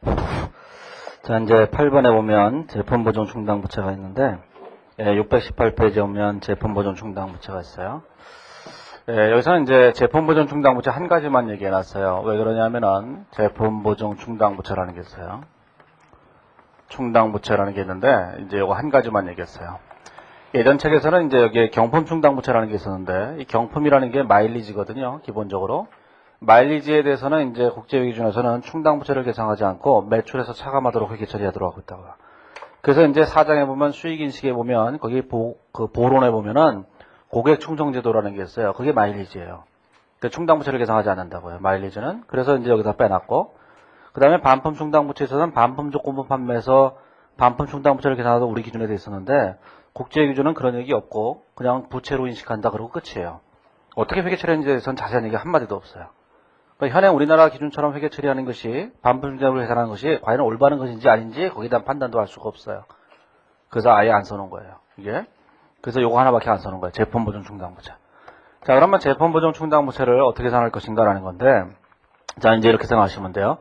자, 이제 8번에 보면 제품 보증 충당 부채가 있는데, 618페이지에 보면 제품 보증 충당 부채가 있어요. 여기서는 이제 제품 보증 충당 부채 한 가지만 얘기해 놨어요. 왜 그러냐면은 제품 보증 충당 부채라는 게 있어요. 충당 부채라는 게 있는데, 이제 이거 한 가지만 얘기했어요. 예전 책에서는 이제 여기에 경품 충당 부채라는 게 있었는데, 이 경품이라는 게 마일리지거든요, 기본적으로. 마일리지에 대해서는 이제 국제회계 기준에서는 충당 부채를 계상하지 않고 매출에서 차감하도록 회계 처리하도록 하고 있다고요. 그래서 이제 사장에 보면 수익 인식에 보면 거기 보론에 보면은 고객 충성 제도라는 게 있어요. 그게 마일리지예요. 충당 부채를 계상하지 않는다고요. 마일리지는. 그래서 이제 여기다 빼놨고, 그 다음에 반품 충당 부채에서는 반품 조건부 판매에서 반품 충당 부채를 계상하도록 우리 기준에 돼 있었는데, 국제회계 기준은 그런 얘기 없고 그냥 부채로 인식한다 그러고 끝이에요. 어떻게 회계 처리하는지에 대해서는 자세한 얘기 한마디도 없어요. 현행 우리나라 기준처럼 회계 처리하는 것이 반품 충당을 계산하는 것이 과연 올바른 것인지 아닌지 거기에 대한 판단도 할 수가 없어요. 그래서 아예 안 써놓은 거예요. 이게. 그래서 요거 하나밖에 안 써놓은 거예요. 제품 보증 충당 부채. 자, 그러면 제품 보증 충당 부채를 어떻게 계산할 것인가라는 건데, 자, 이제 이렇게 생각하시면 돼요.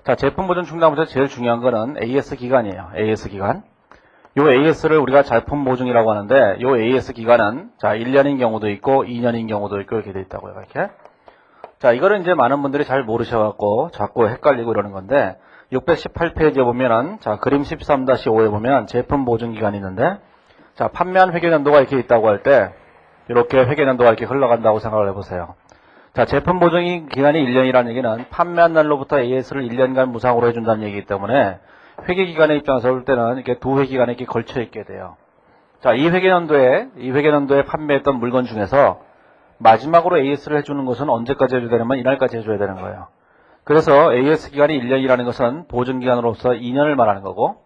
자, 제품 보증 충당 부채 제일 중요한 거는 AS 기간이에요. AS 기간. 요 AS를 우리가 제품 보증이라고 하는데, 요 AS 기간은 자, 1년인 경우도 있고 2년인 경우도 있고 이렇게 돼 있다고요. 이렇게. 자, 이거는 이제 많은 분들이 잘 모르셔갖고 자꾸 헷갈리고 이러는 건데, 618페이지에 보면은, 자, 그림 13-5에 보면 제품 보증 기간이 있는데, 자, 판매한 회계연도가 이렇게 있다고 할 때, 이렇게 회계연도가 이렇게 흘러간다고 생각을 해보세요. 자, 제품 보증 기간이 1년이라는 얘기는 판매한 날로부터 AS를 1년간 무상으로 해준다는 얘기이기 때문에, 회계 기간의 입장에서 볼 때는 이렇게 두 회계 기간에 이렇게 걸쳐 있게 돼요. 자, 이 회계연도에 판매했던 물건 중에서 마지막으로 AS를 해주는 것은 언제까지 해줘야 되냐면 이날까지 해줘야 되는 거예요. 그래서 AS 기간이 1년이라는 것은 보증기간으로서 2년을 말하는 거고,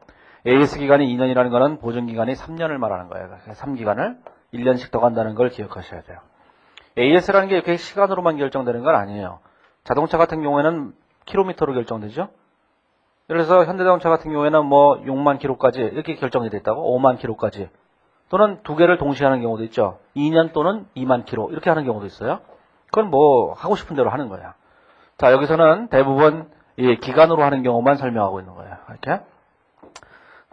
AS 기간이 2년이라는 것은 보증기간이 3년을 말하는 거예요. 3기간을 1년씩 더 간다는 걸 기억하셔야 돼요. AS라는 게 이렇게 시간으로만 결정되는 건 아니에요. 자동차 같은 경우에는 킬로미터로 결정되죠. 그래서 현대자동차 같은 경우에는 뭐 6만 킬로까지 이렇게 결정이 됐다고, 5만 킬로까지. 또는 두 개를 동시에 하는 경우도 있죠. 2년 또는 2만 킬로 이렇게 하는 경우도 있어요. 그건 뭐 하고 싶은 대로 하는 거야. 자, 여기서는 대부분 이 기간으로 하는 경우만 설명하고 있는 거예요. 이렇게.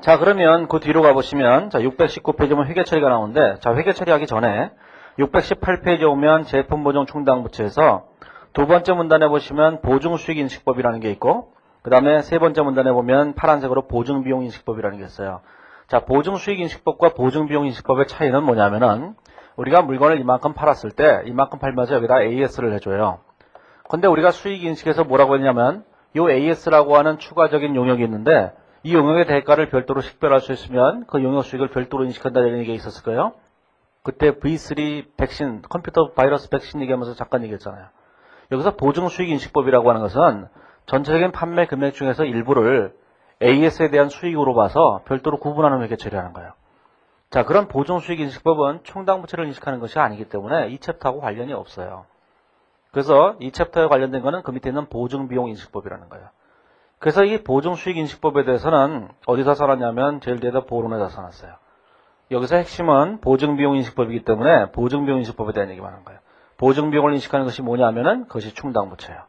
자, 그러면 그 뒤로 가보시면 자, 619페이지면 회계 처리가 나오는데, 자, 회계 처리하기 전에 618페이지에 오면 제품 보증 충당 부채에서 두 번째 문단에 보시면 보증 수익 인식법이라는 게 있고, 그 다음에 세 번째 문단에 보면 파란색으로 보증 비용 인식법이라는 게 있어요. 자, 보증 수익 인식법과 보증 비용 인식법의 차이는 뭐냐면은, 우리가 물건을 이만큼 팔았을 때 이만큼 팔면서 여기다 AS를 해줘요. 근데 우리가 수익 인식에서 뭐라고 했냐면, 이 AS라고 하는 추가적인 용역이 있는데, 이 용역의 대가를 별도로 식별할 수 있으면 그 용역 수익을 별도로 인식한다는 얘기가 있었을 거예요. 그때 V3 백신, 컴퓨터 바이러스 백신 얘기하면서 잠깐 얘기했잖아요. 여기서 보증 수익 인식법이라고 하는 것은 전체적인 판매 금액 중에서 일부를 AS에 대한 수익으로 봐서 별도로 구분하는 회계 처리하는 거예요. 자, 그런 보증 수익 인식법은 충당 부채를 인식하는 것이 아니기 때문에 이 챕터하고 관련이 없어요. 그래서 이 챕터에 관련된 거는 그 밑에 있는 보증 비용 인식법이라는 거예요. 그래서 이 보증 수익 인식법에 대해서는 어디서 써놨냐면 제일 뒤에다 보론에다 써놨어요. 여기서 핵심은 보증 비용 인식법이기 때문에 보증 비용 인식법에 대한 얘기만 하는 거예요. 보증 비용을 인식하는 것이 뭐냐면은 그것이 충당 부채예요.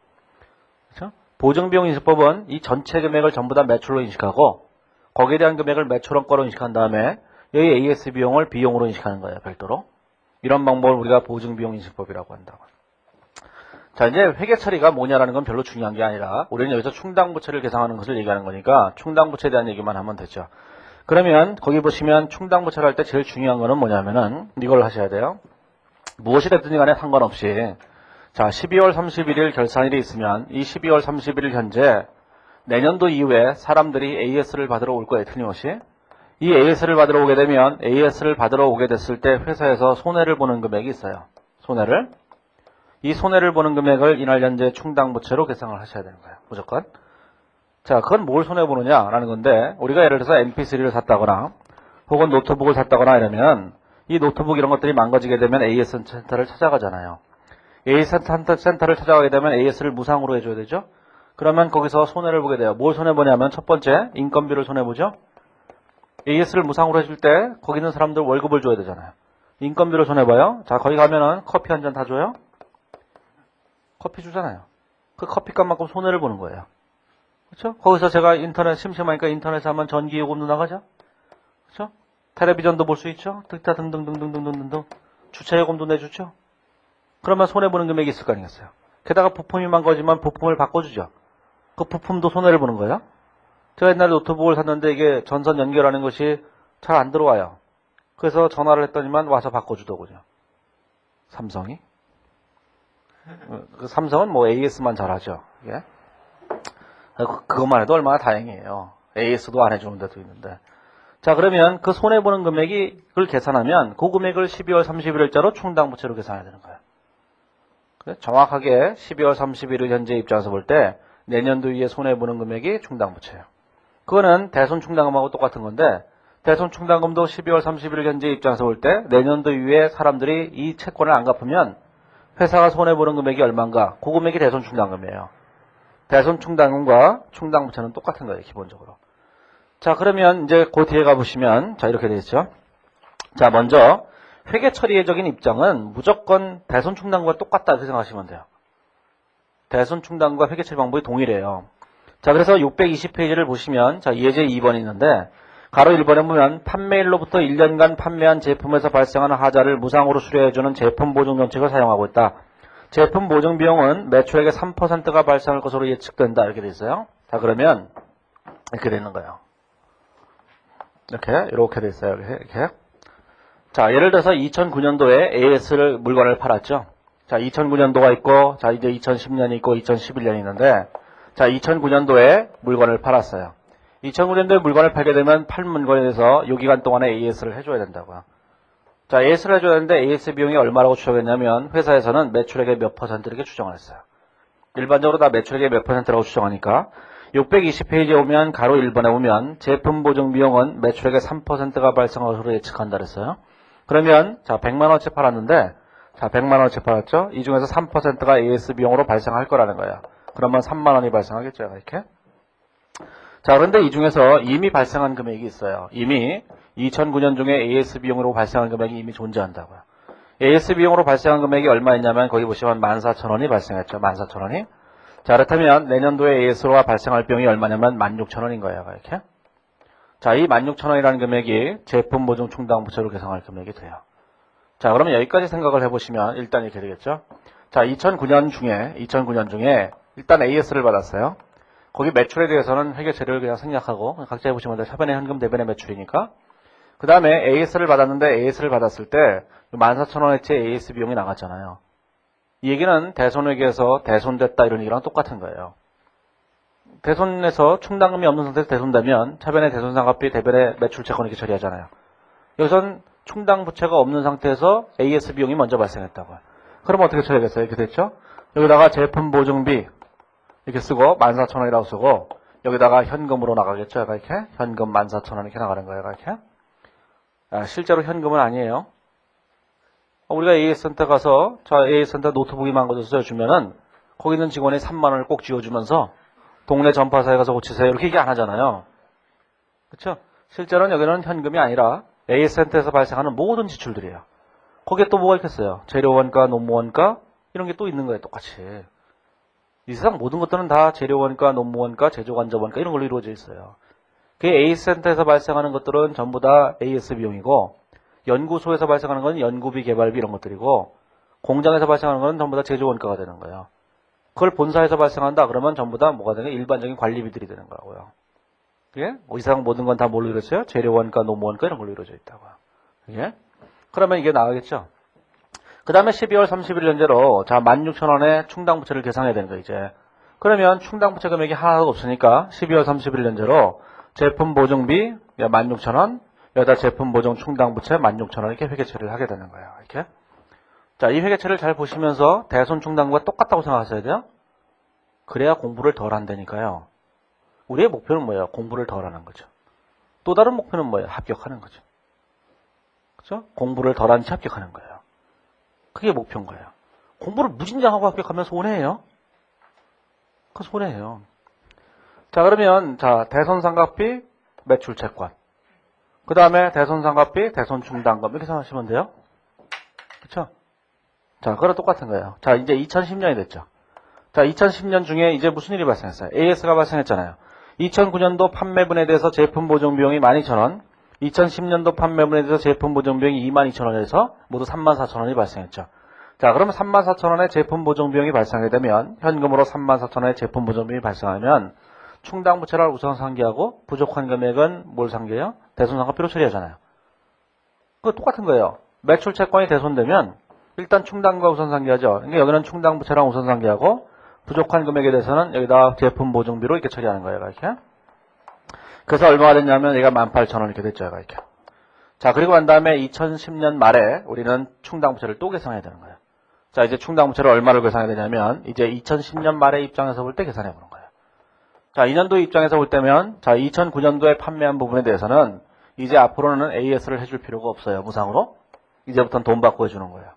그렇죠? 보증 비용 인식법은 이 전체 금액을 전부 다 매출로 인식하고, 거기에 대한 금액을 매출원가로 인식한 다음에 여기 AS 비용을 비용으로 인식하는 거예요. 별도로. 이런 방법을 우리가 보증 비용 인식법이라고 한다고. 자, 이제 회계 처리가 뭐냐라는 건 별로 중요한 게 아니라 우리는 여기서 충당 부채를 계상하는 것을 얘기하는 거니까 충당 부채에 대한 얘기만 하면 되죠. 그러면 거기 보시면 충당 부채를 할 때 제일 중요한 거는 뭐냐면은 이걸 하셔야 돼요. 무엇이 됐든지 간에 상관없이, 자, 12월 31일 결산일이 있으면 이 12월 31일 현재 내년도 이후에 사람들이 AS를 받으러 올 거예요. 틀림없이. 이 AS를 받으러 오게 되면 AS를 받으러 오게 됐을 때 회사에서 손해를 보는 금액이 있어요. 손해를. 이 손해를 보는 금액을 이날 현재 충당 부채로 계상을 하셔야 되는 거예요. 무조건. 자, 그건 뭘 손해보느냐라는 건데, 우리가 예를 들어서 MP3를 샀다거나 혹은 노트북을 샀다거나 이러면 이 노트북 이런 것들이 망가지게 되면 AS 센터를 찾아가잖아요. AS 센터를 찾아가게 되면 AS를 무상으로 해줘야 되죠. 그러면 거기서 손해를 보게 돼요. 뭘 손해보냐면 첫 번째 인건비를 손해보죠. AS를 무상으로 해줄 때 거기 있는 사람들 월급을 줘야 되잖아요. 인건비를 손해봐요. 자, 거기 가면은 커피 한 잔 다 줘요. 커피 주잖아요. 그 커피값만큼 손해를 보는 거예요. 그렇죠? 거기서 제가 인터넷 심심하니까 인터넷에 하면 전기 요금도 나가죠? 그렇죠? 텔레비전도 볼 수 있죠? 기타 등등등등등등등 주차 요금도 내주죠? 그러면 손해보는 금액이 있을 거 아니겠어요? 게다가 부품이 망가지면 부품을 바꿔주죠? 그 부품도 손해를 보는 거예요? 제가 옛날에 노트북을 샀는데 이게 전선 연결하는 것이 잘 안 들어와요. 그래서 전화를 했더니만 와서 바꿔주더군요. 삼성이. 그 삼성은 뭐 AS만 잘하죠. 예? 그것만 해도 얼마나 다행이에요. AS도 안 해주는 데도 있는데. 자, 그러면 그 손해보는 금액이, 그걸 계산하면 그 금액을 12월 31일자로 충당부채로 계산해야 되는 거예요. 정확하게 12월 31일 현재 입장에서 볼 때 내년도 이후에 손해보는 금액이 충당부채예요. 그거는 대손충당금하고 똑같은 건데 대손충당금도 12월 31일 현재 입장에서 볼 때 내년도 이후에 사람들이 이 채권을 안 갚으면 회사가 손해보는 금액이 얼마인가? 그 금액이 대손충당금이에요. 대손충당금과 충당부채는 똑같은 거예요. 기본적으로. 자, 그러면 이제 그 뒤에 가보시면 자 이렇게 되어 있죠. 자, 먼저 회계처리의적인 입장은 무조건 대손충당금과 똑같다 이렇게 생각하시면 돼요. 대손충당금과 회계처리 방법이 동일해요. 자, 그래서 620페이지를 보시면 자 예제 2번이 있는데 가로 1번에 보면 판매일로부터 1년간 판매한 제품에서 발생하는 하자를 무상으로 수리해주는 제품보증정책을 사용하고 있다. 제품 보증 비용은 매출액의 3%가 발생할 것으로 예측된다. 이렇게 돼 있어요. 자, 그러면 이렇게 되는 거예요. 이렇게 돼 있어요. 이렇게. 자, 예를 들어서 2009년도에 AS를 물건을 팔았죠. 자, 2009년도가 있고, 자, 이제 2010년이 있고, 2011년이 있는데, 자, 2009년도에 물건을 팔았어요. 2009년도에 물건을 팔게 되면 팔 물건에 대해서 요 기간 동안에 AS를 해줘야 된다고요. 자, AS를 해줘야 되는데 AS 비용이 얼마라고 추정했냐면 회사에서는 매출액의 몇 퍼센트 이렇게 추정을 했어요. 일반적으로 다 매출액의 몇 퍼센트라고 추정하니까 620페이지에 오면 가로 1번에 오면 제품 보증 비용은 매출액의 3%가 발생할 것으로 예측한다 그랬어요. 그러면 자 100만원어치 팔았는데 자 100만원어치 팔았죠. 이 중에서 3%가 AS 비용으로 발생할 거라는 거예요. 그러면 3만원이 발생하겠죠. 이렇게. 자, 그런데 이 중에서 이미 발생한 금액이 있어요. 이미 2009년 중에 AS 비용으로 발생한 금액이 이미 존재한다고요. AS 비용으로 발생한 금액이 얼마였냐면 거기 보시면 14,000원이 발생했죠. 14,000원이. 자, 그렇다면 내년도에 AS로 발생할 비용이 얼마냐면 16,000원인 거예요. 이렇게. 자, 이 16,000원이라는 금액이 제품 보증 충당부채로 계산할 금액이 돼요. 자, 그러면 여기까지 생각을 해보시면 일단 이렇게 되겠죠. 자, 2009년 중에 일단 AS를 받았어요. 거기 매출에 대해서는 회계처리를 그냥 생략하고 각자 해보시면 돼요. 차변의 현금 대변의 매출이니까. 그 다음에 AS를 받았는데 AS를 받았을 때 14,000원어치 AS 비용이 나갔잖아요. 이 얘기는 대손회계에서 대손됐다 이런 얘기랑 똑같은 거예요. 대손에서 충당금이 없는 상태에서 대손되면 차변의 대손상각비 대변의 매출채권 이렇게 처리하잖아요. 여기선 충당부채가 없는 상태에서 AS 비용이 먼저 발생했다고요. 그럼 어떻게 처리하겠어요? 이렇게 됐죠? 여기다가 제품보증비 이렇게 쓰고 14,000원이라고 쓰고 여기다가 현금으로 나가겠죠. 이렇게 현금 14,000원 이렇게 나가는 거예요. 이렇게. 실제로 현금은 아니에요. 우리가 AS센터 가서 저 AS센터 노트북이 망가져서 주면은 거기 있는 직원이 3만 원을 꼭 쥐어주면서 동네 전파사에 가서 고치세요. 이렇게 얘기 안 하잖아요. 그렇죠? 실제로는 여기는 현금이 아니라 AS센터에서 발생하는 모든 지출들이에요. 거기에 또 뭐가 있겠어요? 재료원가, 노무원가 이런 게 또 있는 거예요. 똑같이. 이 세상 모든 것들은 다 재료원가, 노무원가, 제조간접원가 이런 걸로 이루어져 있어요. 그 AS센터에서 발생하는 것들은 전부 다 AS 비용이고 연구소에서 발생하는 건 연구비, 개발비 이런 것들이고 공장에서 발생하는 건 전부 다 제조원가가 되는 거예요. 그걸 본사에서 발생한다 그러면 전부 다 뭐가 되는 일반적인 관리비들이 되는 거고요. 예? 이 세상 모든 건 다 뭘로 이루어져요? 재료원가, 노무원가 이런 걸로 이루어져 있다고요. 예? 그러면 이게 나가겠죠? 그 다음에 12월 30일 현재로 자 16,000원의 충당부채를 계산해야 되는 거예요. 이제. 그러면 충당부채 금액이 하나도 없으니까 12월 30일 현재로 제품보증비 16,000원 여기다 제품보증 충당부채 16,000원 이렇게 회계처리를 하게 되는 거예요. 이렇게. 자, 이 회계처리를 잘 보시면서 대손충당금과 똑같다고 생각하셔야 돼요. 그래야 공부를 덜 한다니까요. 우리의 목표는 뭐예요? 공부를 덜 하는 거죠. 또 다른 목표는 뭐예요? 합격하는 거죠. 그렇죠? 공부를 덜 한 채 합격하는 거예요. 그게 목표인 거예요. 공부를 무진장하고 합격하면 손해예요. 그 손해예요. 자, 그러면 자 대손상각비, 매출채권. 그 다음에 대손상각비, 대손충당금 이렇게 생각하시면 돼요. 그렇죠? 자, 그거랑 똑같은 거예요. 자, 이제 2010년이 됐죠. 자, 2010년 중에 이제 무슨 일이 발생했어요? AS가 발생했잖아요. 2009년도 판매분에 대해서 제품 보증 비용이 12,000원, 2010년도 판매분에 대해서 제품 보증 비용이 22,000원에서 모두 34,000원이 발생했죠. 자, 그러면 34,000원의 제품 보증 비용이 발생하게 되면 현금으로 34,000원의 제품 보증 비용이 발생하면 충당부채를 우선 상기하고 부족한 금액은 뭘 상기해요? 대손상가비로 처리하잖아요. 그거 똑같은 거예요. 매출 채권이 대손되면 일단 충당과 우선 상기하죠. 그러니까 여기는 충당부채랑 우선 상기하고 부족한 금액에 대해서는 여기다 제품 보증비로 이렇게 처리하는 거예요. 이렇게. 그래서 얼마가 됐냐면 얘가 18,000원 이렇게 됐죠. 이렇게. 자, 그리고 난 다음에 2010년 말에 우리는 충당부채를 또 계산해야 되는 거예요. 자, 이제 충당부채를 얼마를 계산해야 되냐면 이제 2010년 말의 입장에서 볼 때 계산해 보는 거예요. 자, 2년도 입장에서 볼 때면 자, 2009년도에 판매한 부분에 대해서는 이제 앞으로는 AS를 해줄 필요가 없어요. 무상으로. 이제부터는 돈 받고 해주는 거예요.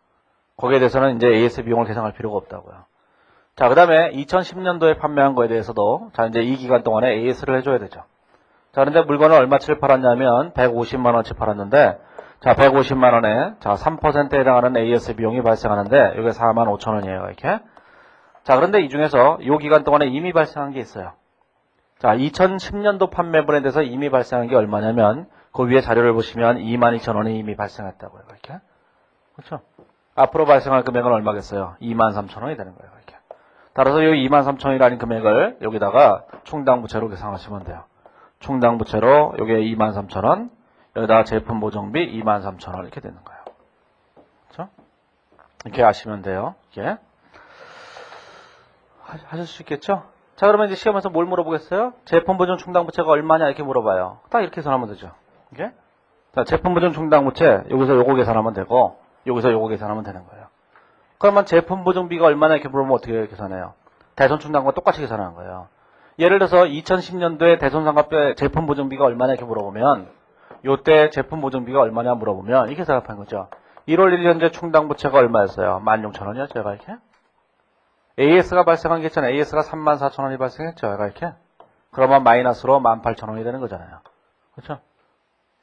거기에 대해서는 이제 AS 비용을 계산할 필요가 없다고요. 자, 그 다음에 2010년도에 판매한 거에 대해서도 자, 이제 이 기간 동안에 AS를 해줘야 되죠. 자, 그런데 물건을 얼마치를 팔았냐면 150만원치 팔았는데 자, 150만원에 자, 3%에 해당하는 AS 비용이 발생하는데 이게 45,000원이에요. 이렇게. 자, 그런데 이 중에서 이 기간 동안에 이미 발생한 게 있어요. 자, 2010년도 판매분에 대해서 이미 발생한 게 얼마냐면 그 위에 자료를 보시면 22,000원이 이미 발생했다고요. 이렇게. 그렇죠? 앞으로 발생할 금액은 얼마겠어요? 23,000원이 되는 거예요. 이렇게. 따라서 이 23,000원이라는 금액을 여기다가 충당부채로 계산하시면 돼요. 충당부채로 요게 23,000원, 여기다가 제품 보증비 23,000원 이렇게 되는 거예요. 그렇죠? 이렇게 아시면 돼요. 이게 하실 수 있겠죠? 자, 그러면 이제 시험에서 뭘 물어보겠어요? 제품 보증 충당부채가 얼마냐 이렇게 물어봐요. 딱 이렇게 계산하면 되죠. 이게? 자, 제품 보증 충당부채 여기서 요거 계산하면 되고 여기서 요거 계산하면 되는 거예요. 그러면 제품 보증비가 얼마나 이렇게 물어보면 어떻게 계산해요? 대손 충당과 똑같이 계산하는 거예요. 예를 들어서 2010년도에 대손상가비 제품 보증비가 얼마냐 이렇게 물어보면 요때 제품 보증비가 얼마냐 물어보면 이렇게 생각하는 거죠. 1월 1일 현재 충당부채가 얼마였어요? 16,000원이었죠. 제가 이렇게. AS가 발생한 게 있잖아요. AS가 34,000원이 발생했죠. 제가 이렇게. 그러면 마이너스로 18,000원이 되는 거잖아요. 그렇죠?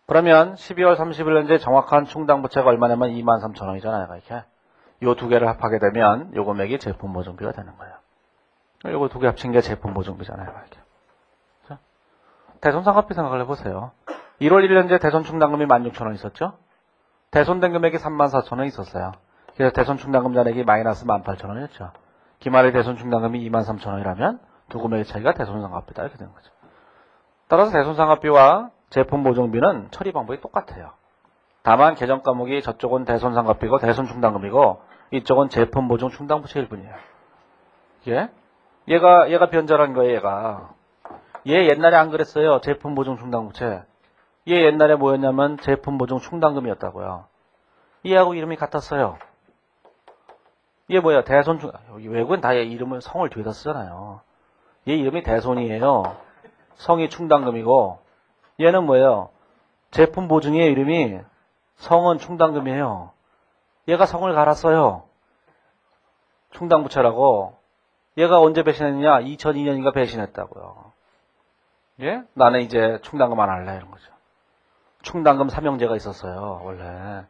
그러면 12월 30일 현재 정확한 충당부채가 얼마냐면 23,000원이잖아요. 이렇게. 요 두 개를 합하게 되면 요 금액이 제품 보증비가 되는 거예요. 요거 두 개 합친 게 제품 보증비잖아요. 이렇게. 그렇죠? 대손상가비 생각을 해보세요. 1월 1일 현재 대손 충당금이 16,000원 있었죠? 대손된 금액이 34,000원 있었어요. 그래서 대손 충당금 잔액이 마이너스 18,000원이었죠. 기말의 대손 충당금이 23,000원이라면 두 금액의 차이가 대손상가비다 이렇게 되는 거죠. 따라서 대손상가비와 제품 보증비는 처리 방법이 똑같아요. 다만 계정 과목이 저쪽은 대손상가비고 대손 충당금이고 이쪽은 제품 보증 충당부채일 뿐이에요. 예? 얘가 변절한 거예요. 얘 옛날에 안 그랬어요. 제품 보증 충당부채. 얘 옛날에 뭐였냐면 제품 보증 충당금이었다고요. 얘하고 이름이 같았어요. 얘 뭐야? 대손 충 외국은 다 얘 이름을 성을 뒤에다 쓰잖아요. 얘 이름이 대손이에요. 성이 충당금이고 얘는 뭐예요? 제품 보증의 이름이 성은 충당금이에요. 얘가 성을 갈았어요. 충당부채라고. 얘가 언제 배신했느냐? 2002년인가 배신했다고요. 예? 나는 이제 충당금 안 할래 이런 거죠. 충당금 삼형제가 있었어요. 원래.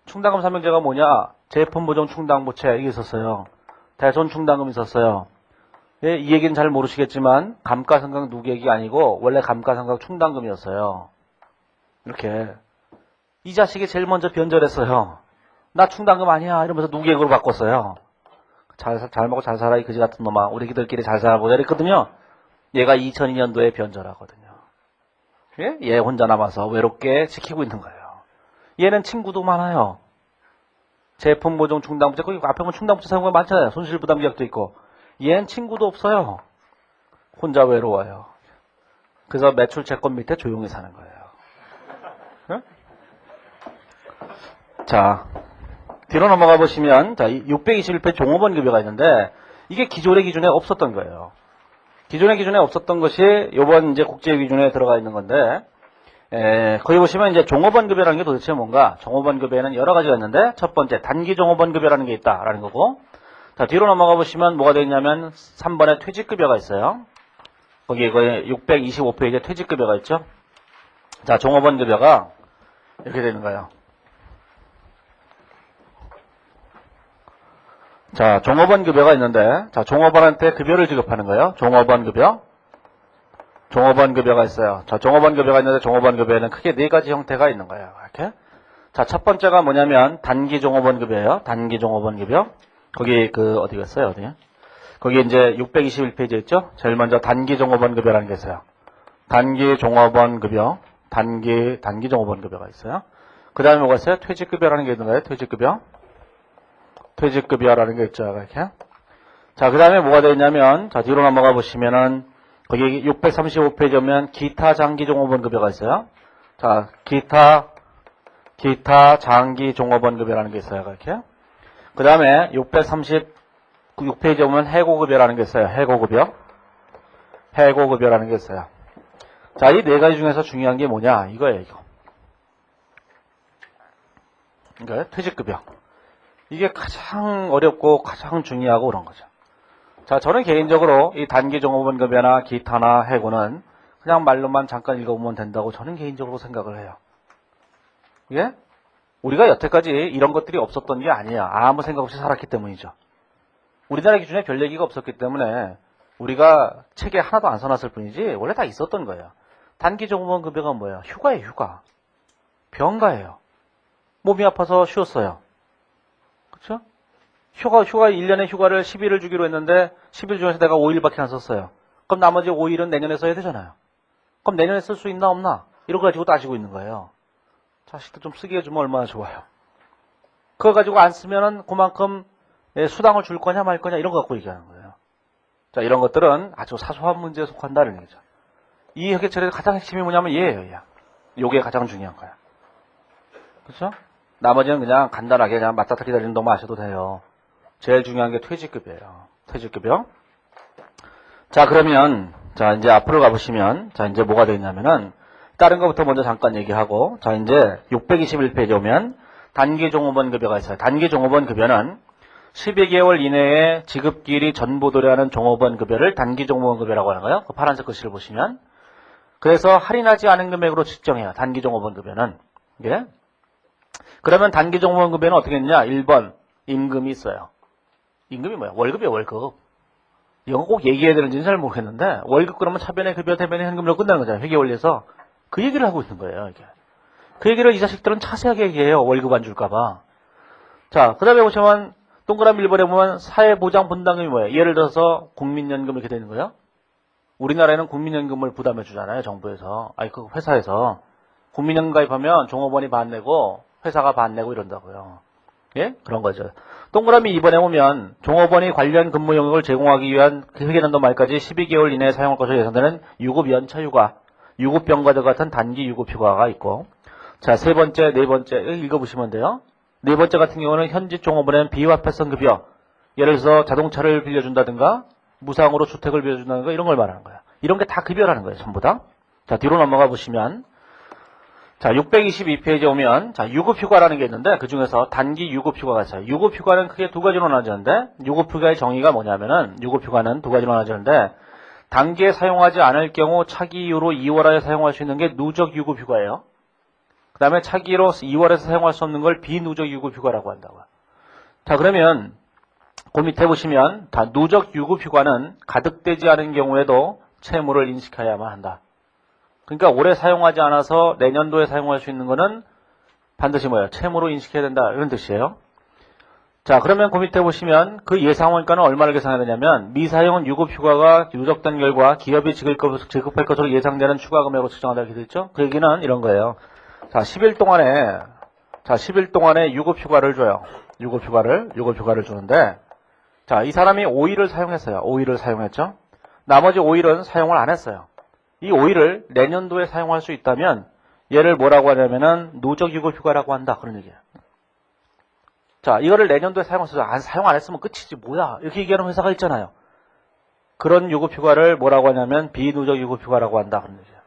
충당금 삼형제가 뭐냐? 제품 보증 충당부채 이게 있었어요. 대손 충당금 있었어요. 예, 이 얘기는 잘 모르시겠지만 감가상각 누구 얘기 아니고 원래 감가상각 충당금이었어요. 이렇게. 이 자식이 제일 먼저 변절했어요. 나 충당금 아니야 이러면서 누구 얘기로 바꿨어요. 잘 먹고 잘 살아 이 그지 같은 놈아. 우리들끼리 잘 살아보자 이랬거든요. 얘가 2002년도에 변절하거든요. 예? 얘 혼자 남아서 외롭게 지키고 있는 거예요. 얘는 친구도 많아요. 제품 보증 충당부채 거기 앞에 보면 충당부채 사용가 많잖아요. 손실부담 계약도 있고. 얘는 친구도 없어요. 혼자 외로워요. 그래서 매출 채권 밑에 조용히 사는 거예요. 응? 자, 뒤로 넘어가 보시면 자 621페이지 종업원 급여가 있는데 이게 기존의 기준에 없었던 거예요. 기존의 기준에 없었던 것이 이번 이제 국제 기준에 들어가 있는 건데 거기 보시면 이제 종업원 급여라는 게 도대체 뭔가? 종업원 급여에는 여러 가지가 있는데 첫 번째 단기 종업원 급여라는 게 있다라는 거고 자 뒤로 넘어가 보시면 뭐가 되어 있냐면 3번에 퇴직급여가 있어요. 거기 625페이지에 퇴직급여가 있죠. 자 종업원 급여가 이렇게 되는 거예요. 자, 종업원 급여가 있는데, 자, 종업원한테 급여를 지급하는 거예요. 종업원 급여. 종업원 급여가 있어요. 자, 종업원 급여가 있는데 종업원 급여에는 크게 네 가지 형태가 있는 거예요. 이렇게. 자, 첫 번째가 뭐냐면 단기 종업원 급여예요. 단기 종업원 급여. 거기 어디 갔어요? 어디? 거기 이제 621페이지 있죠? 제일 먼저 단기 종업원 급여라는 게 있어요. 단기 종업원 급여. 단기 종업원 급여가 있어요. 그 다음에 뭐가 있어요? 퇴직급여라는 게 있는 거예요. 퇴직급여. 퇴직급여라는 게 있죠. 이렇게. 자, 그 다음에 뭐가 되어 있냐면, 자, 뒤로 넘어가 보시면은, 거기 635페이지 오면 기타 장기 종업원 급여가 있어요. 자, 기타 장기 종업원 급여라는 게 있어요. 이렇게. 그 다음에 636페이지 오면 해고급여라는 게 있어요. 해고급여라는 게 있어요. 자, 이 네 가지 중에서 중요한 게 뭐냐? 이거예요, 이거. 그러니까 퇴직급여. 이게 가장 어렵고 가장 중요하고 그런 거죠. 자, 저는 개인적으로 이 단기 종업원 급여나 기타나 해고는 그냥 말로만 잠깐 읽어보면 된다고 저는 개인적으로 생각을 해요. 예? 우리가 여태까지 이런 것들이 없었던 게 아니야. 아무 생각 없이 살았기 때문이죠. 우리나라 기준에 별 얘기가 없었기 때문에 우리가 책에 하나도 안 써놨을 뿐이지 원래 다 있었던 거예요. 단기 종업원 급여가 뭐예요? 휴가예요, 휴가. 병가예요. 몸이 아파서 쉬었어요. 그렇죠? 휴가 1년에 휴가를 10일을 주기로 했는데 10일 중에서 내가 5일밖에 안 썼어요. 그럼 나머지 5일은 내년에 써야 되잖아요. 그럼 내년에 쓸 수 있나 없나? 이런 거 가지고 따지고 있는 거예요. 자식도 좀 쓰게 해주면 얼마나 좋아요. 그거 가지고 안 쓰면은 그만큼 수당을 줄 거냐 말 거냐 이런 거 갖고 얘기하는 거예요. 자, 이런 것들은 아주 사소한 문제에 속한다는 얘기죠. 이 해결책의 가장 핵심이 뭐냐면 얘예요. 요게 가장 중요한 거야. 그렇죠? 나머지는 그냥 간단하게 그냥 맞닥뜨리 다니는 동안 아셔도 돼요. 제일 중요한 게 퇴직급여예요. 퇴직급여. 자, 그러면 자, 이제 앞으로 가보시면 자, 이제 뭐가 되어 있냐면은 다른 것부터 먼저 잠깐 얘기하고 자, 이제 621페이지 오면 단기 종업원 급여가 있어요. 단기 종업원 급여는 12개월 이내에 지급기일이 전부 도래하는 종업원 급여를 단기 종업원 급여라고 하는 거예요. 그 파란색 글씨를 보시면. 그래서 할인하지 않은 금액으로 측정해요. 단기 종업원 급여는. 예? 그러면 단기 종업원 급여는 어떻게 했냐? 1번 임금이 있어요. 임금이 뭐야? 월급이에요, 월급. 이거 꼭 얘기해야 되는지는 잘 모르겠는데 월급 그러면 차변의 급여, 대변의 현금으로 끝나는 거잖아요. 회계원리에서. 그 얘기를 하고 있는 거예요. 이게. 그 얘기를 이 자식들은 자세하게 얘기해요. 월급 안 줄까 봐. 자, 그 다음에 보시면 동그라미 1번에 보면 사회보장분담금이 뭐예요? 예를 들어서 국민연금 이렇게 되는 거예요. 우리나라에는 국민연금을 부담해 주잖아요. 정부에서. 그 회사에서. 국민연금 가입하면 종업원이 반 내고 회사가 반 내고 이런다고요. 예? 그런 거죠. 동그라미 2번에 보면 종업원이 관련 근무 영역을 제공하기 위한 회계연도 말까지 12개월 이내에 사용할 것으로 예상되는 유급 연차 휴가, 유급 병가들 같은 단기 유급 휴가가 있고 자, 세 번째, 네 번째 읽어보시면 돼요. 네 번째 같은 경우는 현직 종업원에는 비화폐성 급여, 예를 들어서 자동차를 빌려준다든가 무상으로 주택을 빌려준다든가 이런 걸 말하는 거야. 이런 게 다 급여라는 거예요. 전부 다. 자, 뒤로 넘어가 보시면 자, 622페이지에 오면 자, 유급휴가라는 게 있는데 그 중에서 단기 유급휴가가 있어요. 유급휴가는 크게 두 가지로 나눠지는데 유급휴가의 정의가 뭐냐면은 유급휴가는 두 가지로 나눠지는데 단기에 사용하지 않을 경우 차기 이후로 2월에 사용할 수 있는 게 누적 유급휴가예요. 그 다음에 차기로 2월에서 사용할 수 없는 걸 비누적 유급휴가라고 한다고요. 자, 그러면 그 밑에 보시면 다 누적 유급휴가는 가득되지 않은 경우에도 채무를 인식해야만 한다. 그러니까 올해 사용하지 않아서 내년도에 사용할 수 있는 거는 반드시 뭐예요? 채무로 인식해야 된다. 이런 뜻이에요. 자, 그러면 그 밑에 보시면 그 예상원가는 얼마를 계산해야 되냐면 미사용 유급휴가가 누적된 결과 기업이 지급할 것으로 예상되는 추가 금액으로 측정한다 이렇게 되죠. 그 얘기는 이런 거예요. 자, 10일 동안에 유급휴가를 줘요. 유급휴가를 주는데 자, 이 사람이 5일을 사용했어요. 5일을 사용했죠. 나머지 5일은 사용을 안 했어요. 이 5일을 내년도에 사용할 수 있다면 얘를 뭐라고 하냐면은 누적 유급휴가라고 한다. 그런 얘기예요. 자, 이거를 내년도에 사용 안 했으면 끝이지 뭐야. 이렇게 얘기하는 회사가 있잖아요. 그런 유급휴가를 뭐라고 하냐면 비누적 유급휴가라고 한다. 그런 얘기예요.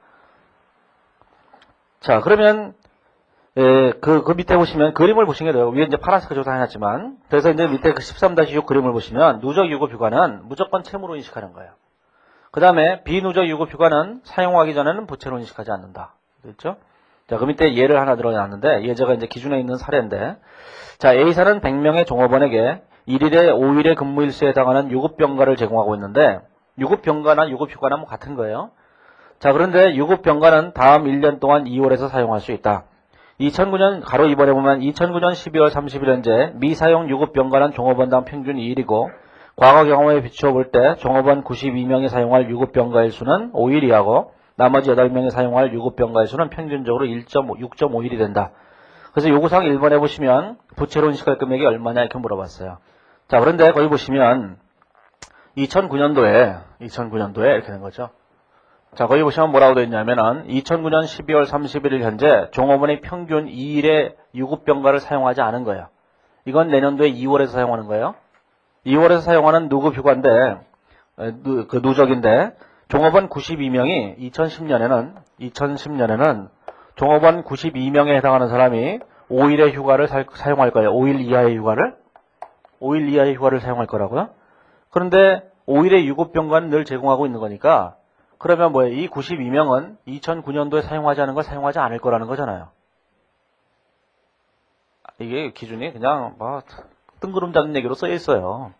자, 그러면 그 밑에 보시면 그림을 보시게 돼요. 위에 이제 파란색 조사해놨지만 그래서 이제 밑에 그 13-6 그림을 보시면 누적 유급휴가는 무조건 채무로 인식하는 거예요. 그 다음에 비누적 유급휴가는 사용하기 전에는 부채로 인식하지 않는다. 그렇죠? 자, 그 밑에 예를 하나 들어놨는데 예제가 이제 기준에 있는 사례인데 자, A사는 100명의 종업원에게 1일에 5일의 근무일수에 해당하는 유급병가를 제공하고 있는데 유급병가나 유급휴가나 뭐 같은 거예요. 자, 그런데 유급병가는 다음 1년 동안 2월에서 사용할 수 있다. 2009년 가로 2번에 보면 2009년 12월 30일 현재 미사용 유급병가는 종업원당 평균 2일이고 과거 경험에 비추어 볼 때 종업원 92명이 사용할 유급병가일 수는 5일이하고 나머지 8명이 사용할 유급병가일 수는 평균적으로 6.5일이 된다. 그래서 요구사항 1번에 보시면 부채로 인식할 금액이 얼마냐 이렇게 물어봤어요. 자, 그런데 거기 보시면 2009년도에 이렇게 된 거죠. 자, 거기 보시면 뭐라고 되어 있냐면은 2009년 12월 31일 현재 종업원이 평균 2일의 유급병가를 사용하지 않은 거예요. 이건 내년도에 2월에서 사용하는 거예요. 2월에서 사용하는 누급휴가인데 그 누적인데 종업원 92명이 2010년에는 종업원 92명에 해당하는 사람이 5일의 휴가를 사용할 거예요. 5일 이하의 휴가를 사용할 거라고요. 그런데 5일의 유급병가는 늘 제공하고 있는 거니까 그러면 뭐예요? 이 92명은 2009년도에 사용하지 않은 걸 사용하지 않을 거라는 거잖아요. 이게 기준이 그냥 뭐 뜬구름 잡는 얘기로 써 있어요.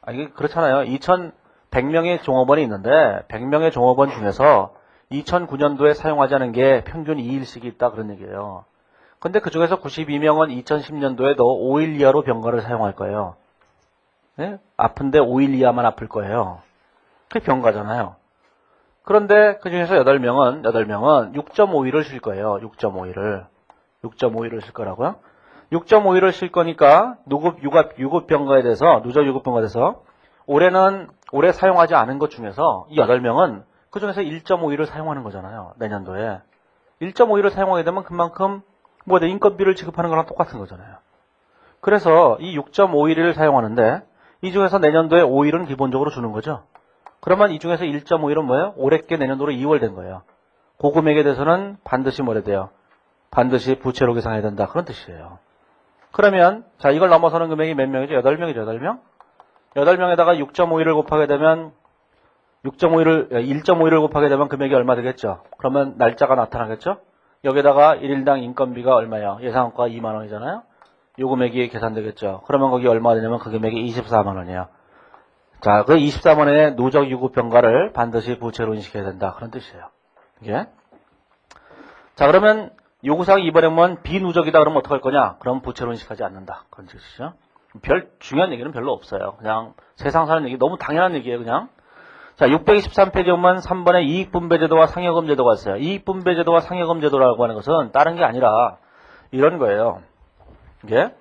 이게 그렇잖아요. 2100명의 종업원이 있는데 100명의 종업원 중에서 2009년도에 사용하지 않은 게 평균 2일씩이 있다 그런 얘기예요. 근데 그 중에서 92명은 2010년도에도 5일 이하로 병가를 사용할 거예요. 네? 아픈데 5일 이하만 아플 거예요. 그게 병가잖아요. 그런데 그 중에서 8명은 6.5일을 쉴 거예요. 6.5일을 쉴 거라고요. 6.5일을 쉴 거니까 누적 유급병가에 대해서 올해 사용하지 않은 것 중에서 이 8명은 그 중에서 1.5일을 사용하는 거잖아요. 내년도에. 1.5일을 사용하게 되면 그만큼 인건비를 지급하는 거랑 똑같은 거잖아요. 그래서 이 6.5일을 사용하는데 이 중에서 내년도에 5일은 기본적으로 주는 거죠. 그러면 이 중에서 1.5일은 뭐예요? 올해께 내년도로 2월 된 거예요. 그 금액에 대해서는 반드시 뭐래 돼요? 반드시 부채로 계산해야 된다. 그런 뜻이에요. 그러면 자 이걸 넘어서는 금액이 몇 명이죠? 8명이죠. 8명? 8명에다가 6.5일을 곱하게 되면 1.5일을 곱하게 되면 금액이 얼마 되겠죠? 그러면 날짜가 나타나겠죠? 여기다가 1일당 인건비가 얼마예요? 예상원가가 2만 원이잖아요? 요 금액이 계산되겠죠? 그러면 거기 얼마 되냐면 그 금액이 24만 원이에요. 자, 그 24만 원의 누적 유급병가를 반드시 부채로 인식해야 된다. 그런 뜻이에요. 이게. 자, 그러면 요구사항 2번에 보면 비누적이다 그러면 어떡할 거냐? 그럼 부채로 인식하지 않는다. 그런 뜻이죠. 중요한 얘기는 별로 없어요. 그냥 세상 사는 얘기 너무 당연한 얘기예요, 그냥. 자, 623페이지 보면 3번에 이익분배제도와 상여금제도가 있어요. 이익분배제도와 상여금제도라고 하는 것은 다른 게 아니라 이런 거예요. 이게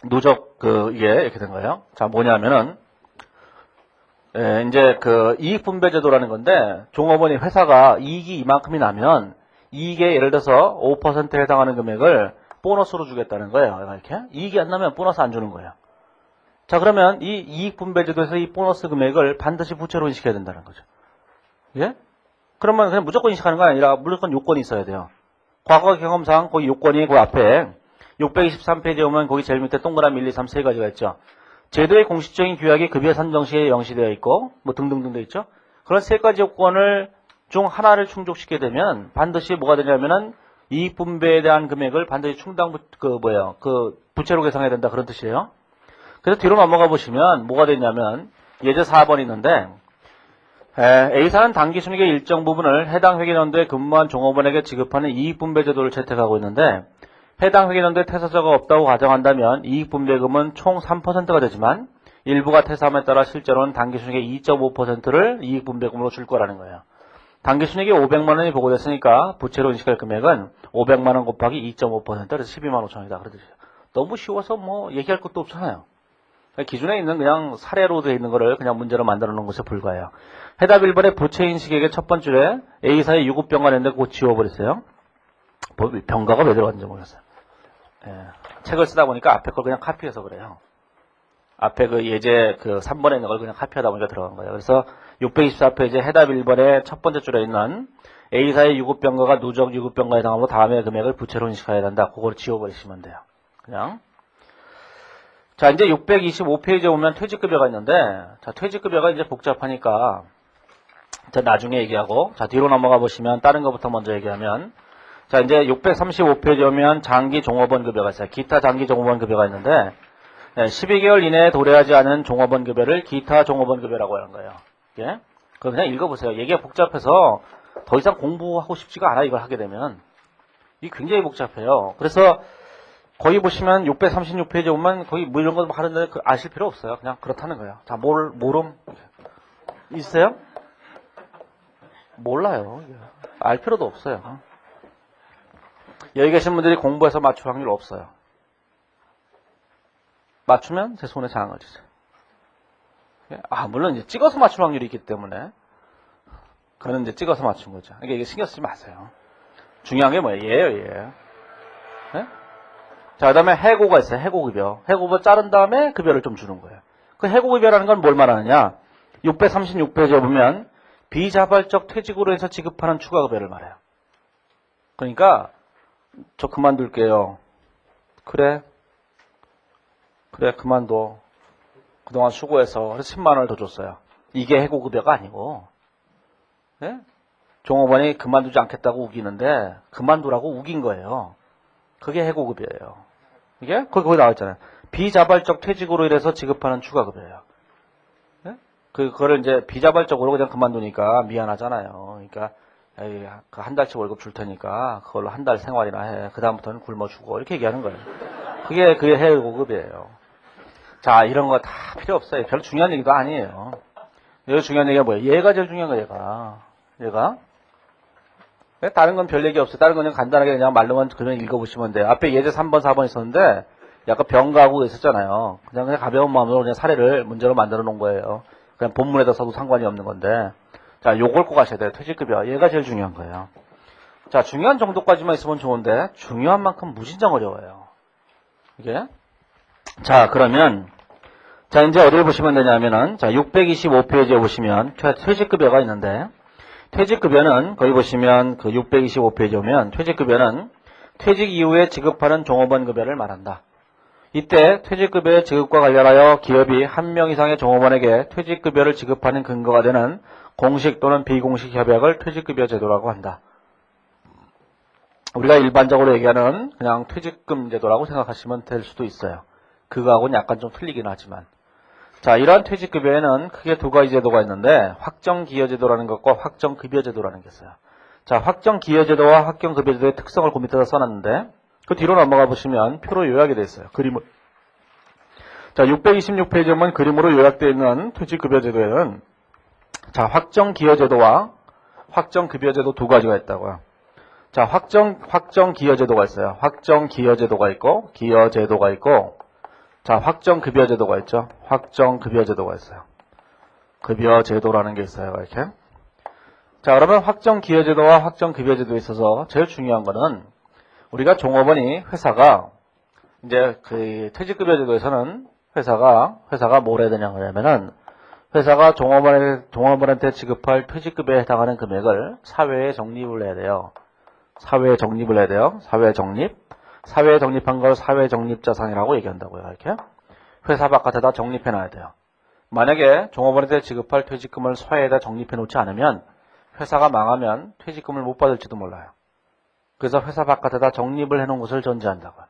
누적 이게 이렇게 된 거예요. 자, 뭐냐면은 이제 이익분배제도라는 건데 종업원이 회사가 이익이 이만큼이 나면 이익에 예를 들어서 5%에 해당하는 금액을 보너스로 주겠다는 거예요. 이렇게 이익이 안 나면 보너스 안 주는 거예요. 자, 그러면 이 이익분배제도에서 이 보너스 금액을 반드시 부채로 인식해야 된다는 거죠. 예? 그러면 그냥 무조건 인식하는 건 아니라 무조건 요건이 있어야 돼요. 과거 경험상 거기 요건이 그 앞에 623페이지에 오면 거기 제일 밑에 동그라미 1, 2, 3 세 가지가 있죠. 제도의 공식적인 규약이 급여 산정 시에 명시되어 있고 뭐 등등등 되어 있죠. 그런 세 가지 요건을 중 하나를 충족시키게 되면 반드시 뭐가 되냐면은 이익 분배에 대한 금액을 반드시 부채로 계산해야 된다 그런 뜻이에요. 그래서 뒤로 넘어가 보시면 뭐가 되냐면 예제 4번 있는데 A사는 당기 순이익의 일정 부분을 해당 회계연도에 근무한 종업원에게 지급하는 이익분배제도를 채택하고 있는데 해당 회계연도에 퇴사자가 없다고 가정한다면 이익분배금은 총 3%가 되지만 일부가 퇴사함에 따라 실제로는 당기 순이익의 2.5%를 이익분배금으로 줄 거라는 거예요. 당기 순이익이 500만 원이 보고됐으니까 부채로 인식할 금액은 500만 원 곱하기 2.5% 그래서 12만 5천 원이다. 그러듯이 너무 쉬워서 뭐 얘기할 것도 없잖아요. 기준에 있는 그냥 사례로 되어 있는 거를 그냥 문제로 만들어 놓은 것에 불과해요. 해답 1번의 부채 인식액의 첫 번째 줄에 A사의 유급병가 냈는데 그거 지워버렸어요. 병가가 왜 들어갔는지 모르겠어요. 책을 쓰다 보니까 앞에 걸 그냥 카피해서 그래요. 앞에 예제 3번에 있는 걸 그냥 카피하다 보니까 들어간 거예요. 그래서 624페이지 해답 1번의 첫 번째 줄에 있는 A사의 유급병가가 누적 유급병가에 해당하고 다음에 금액을 부채로 인식해야 된다. 그걸 지워버리시면 돼요. 그냥. 자, 이제 625페이지에 오면 퇴직급여가 있는데, 자, 퇴직급여가 이제 복잡하니까, 자, 나중에 얘기하고, 자, 뒤로 넘어가 보시면, 다른 것부터 먼저 얘기하면, 자, 이제 635페이지에 오면 장기 종업원 급여가 있어요. 기타 장기 종업원 급여가 있는데, 12개월 이내에 도래하지 않은 종업원 급여를 기타 종업원 급여라고 하는 거예요. 예? 그거 그냥 읽어보세요. 얘기가 복잡해서 더 이상 공부하고 싶지가 않아, 이걸 하게 되면. 이게 굉장히 복잡해요. 그래서 거기 보시면 636페이지 보면 거의 뭐 이런 거 하는데 아실 필요 없어요. 그냥 그렇다는 거예요. 자, 모름 있어요? 몰라요. 알 필요도 없어요. 여기 계신 분들이 공부해서 맞출 확률 없어요. 맞추면 제 손에 장을 주세요. 물론 이제 찍어서 맞출 확률이 있기 때문에 그거는 이제 찍어서 맞춘 거죠. 그러니까 이게 신경 쓰지 마세요. 중요한 게 뭐예요? 얘예요. 네? 자, 그 다음에 해고가 있어요. 해고급여. 해고급여 자른 다음에 급여를 좀 주는 거예요. 그 해고급여라는 건 뭘 말하느냐? 636페이지에 보면 비자발적 퇴직으로 해서 지급하는 추가급여를 말해요. 그러니까 저 그만둘게요. 그래 그만둬. 그동안 수고해서 그래서 10만 원을 더 줬어요. 이게 해고급여가 아니고, 네? 종업원이 그만두지 않겠다고 우기는데 그만두라고 우긴 거예요. 그게 해고급여예요. 이게 거기 나와 있잖아요. 비자발적 퇴직으로 인해서 지급하는 추가급여예요. 네? 그거를 이제 비자발적으로 그냥 그만두니까 미안하잖아요. 그러니까 그 한 달치 월급 줄 테니까 그걸로 한 달 생활이나 해. 그 다음부터는 굶어 죽어. 이렇게 얘기하는 거예요. 그게 해고급여예요. 자, 이런 거 다 필요 없어요. 별로 중요한 얘기도 아니에요. 여기 중요한 얘기가 뭐예요? 얘가 제일 중요한 거예요, 얘가. 다른 건 별 얘기 없어요. 다른 건 그냥 간단하게 그냥 말로만 그냥 읽어보시면 돼요. 앞에 예제 3번, 4번 있었는데, 약간 병가하고 있었잖아요. 그냥 가벼운 마음으로 그냥 사례를 문제로 만들어 놓은 거예요. 그냥 본문에다 써도 상관이 없는 건데. 자, 요걸 꼭 아셔야 돼요. 퇴직급여. 얘가 제일 중요한 거예요. 자, 중요한 정도까지만 있으면 좋은데, 중요한 만큼 무진장 어려워요. 이게. 자, 그러면, 자, 이제 어디를 보시면 되냐면은, 자, 625페이지에 보시면 퇴직급여가 있는데, 퇴직급여는, 거기 보시면 그 625페이지에 오면, 퇴직급여는 퇴직 이후에 지급하는 종업원 급여를 말한다. 이때 퇴직급여의 지급과 관련하여 기업이 한 명 이상의 종업원에게 퇴직급여를 지급하는 근거가 되는 공식 또는 비공식 협약을 퇴직급여 제도라고 한다. 우리가 일반적으로 얘기하는 그냥 퇴직금 제도라고 생각하시면 될 수도 있어요. 그거하고는 약간 좀 틀리긴 하지만. 자, 이러한 퇴직급여에는 크게 두 가지 제도가 있는데 확정기여제도라는 것과 확정급여제도라는 게 있어요. 자, 확정기여제도와 확정급여제도의 특성을 그 밑에다 써놨는데 그 뒤로 넘어가 보시면 표로 요약이 되어 있어요. 그림을. 자, 626페이지에 보면 그림으로 요약되어 있는 퇴직급여제도에는 자, 확정기여제도와 확정급여제도 두 가지가 있다고요. 자, 확정기여제도가 있어요. 확정기여제도가 있고 기여제도가 있고 자, 확정급여제도가 있죠. 확정급여제도가 있어요. 급여제도라는 게 있어요. 이렇게. 자, 그러면 확정기여제도와 확정급여제도에 있어서 제일 중요한 거는 우리가 종업원이 회사가 이제 그 퇴직급여제도에서는 회사가 뭘 해야 되냐고 하면은 회사가 종업원한테 지급할 퇴직급여에 해당하는 금액을 사회에 적립을 해야 돼요. 사회에 적립을 해야 돼요. 사회에 적립. 사회에 적립한 걸 사회 적립자산이라고 얘기한다고요. 이렇게. 회사 바깥에다 적립해 놔야 돼요. 만약에 종업원한테 지급할 퇴직금을 사회에다 적립해 놓지 않으면 회사가 망하면 퇴직금을 못 받을지도 몰라요. 그래서 회사 바깥에다 적립을 해 놓은 것을 전제한다고요.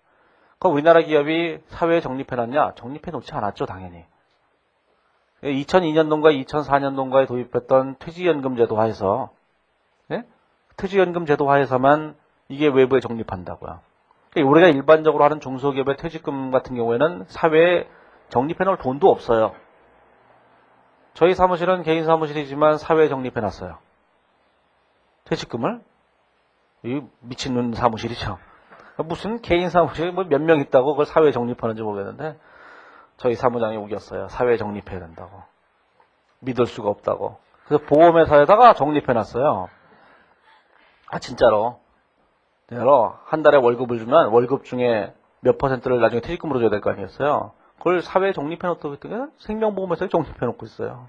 그럼 우리나라 기업이 사회에 적립해 놨냐? 적립해 놓지 않았죠, 당연히. 2002년도인가 2004년도인가에 도입했던 퇴직연금 제도 하에서 퇴직연금 제도 하에서만 이게 외부에 적립한다고요. 우리가 일반적으로 하는 중소기업의 퇴직금 같은 경우에는 사회에 적립해 놓을 돈도 없어요. 저희 사무실은 개인 사무실이지만 사회에 적립해 놨어요. 퇴직금을. 이 미친놈 사무실이죠. 무슨 개인 사무실이 뭐 몇 명 있다고 그걸 사회에 적립하는지 모르겠는데 저희 사무장이 우겼어요. 사회에 적립해야 된다고. 믿을 수가 없다고. 그래서 보험회사에다가 적립해 놨어요. 진짜로. 한 달에 월급을 주면 월급 중에 몇 %를 나중에 퇴직금으로 줘야 될 거 아니겠어요? 그걸 사회에 적립해 놓다고 했더니 생명보험회사에 적립해 놓고 있어요.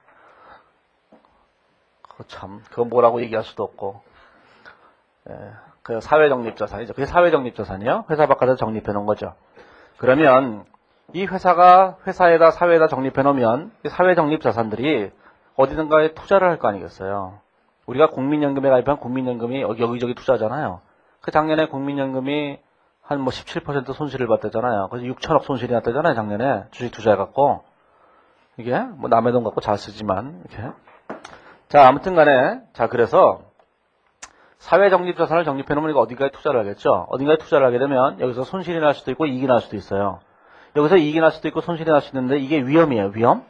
그건 뭐라고 얘기할 수도 없고. 그 사회적립자산이죠. 그게 사회적립자산이요. 회사 바깥에서 적립해 놓은 거죠. 그러면 이 회사에다 사회에다 적립해 놓으면 이 사회적립자산들이 어디든가에 투자를 할 거 아니겠어요. 우리가 국민연금에 가입한 국민연금이 여기저기 투자하잖아요. 그 작년에 국민연금이 한 뭐 17% 손실을 봤다잖아요. 그래서 6천억 손실이 났다잖아요, 작년에. 주식 투자해갖고. 이게 뭐 남의 돈 갖고 잘 쓰지만, 이렇게. 자, 아무튼 간에, 자, 그래서 사회적립자산을 적립해놓으면 이거 어딘가에 투자를 하겠죠. 어딘가에 투자를 하게 되면 여기서 손실이 날 수도 있고 이익이 날 수도 있어요. 여기서 이익이 날 수도 있고 손실이 날 수도 있는데 이게 위험이에요. 위험?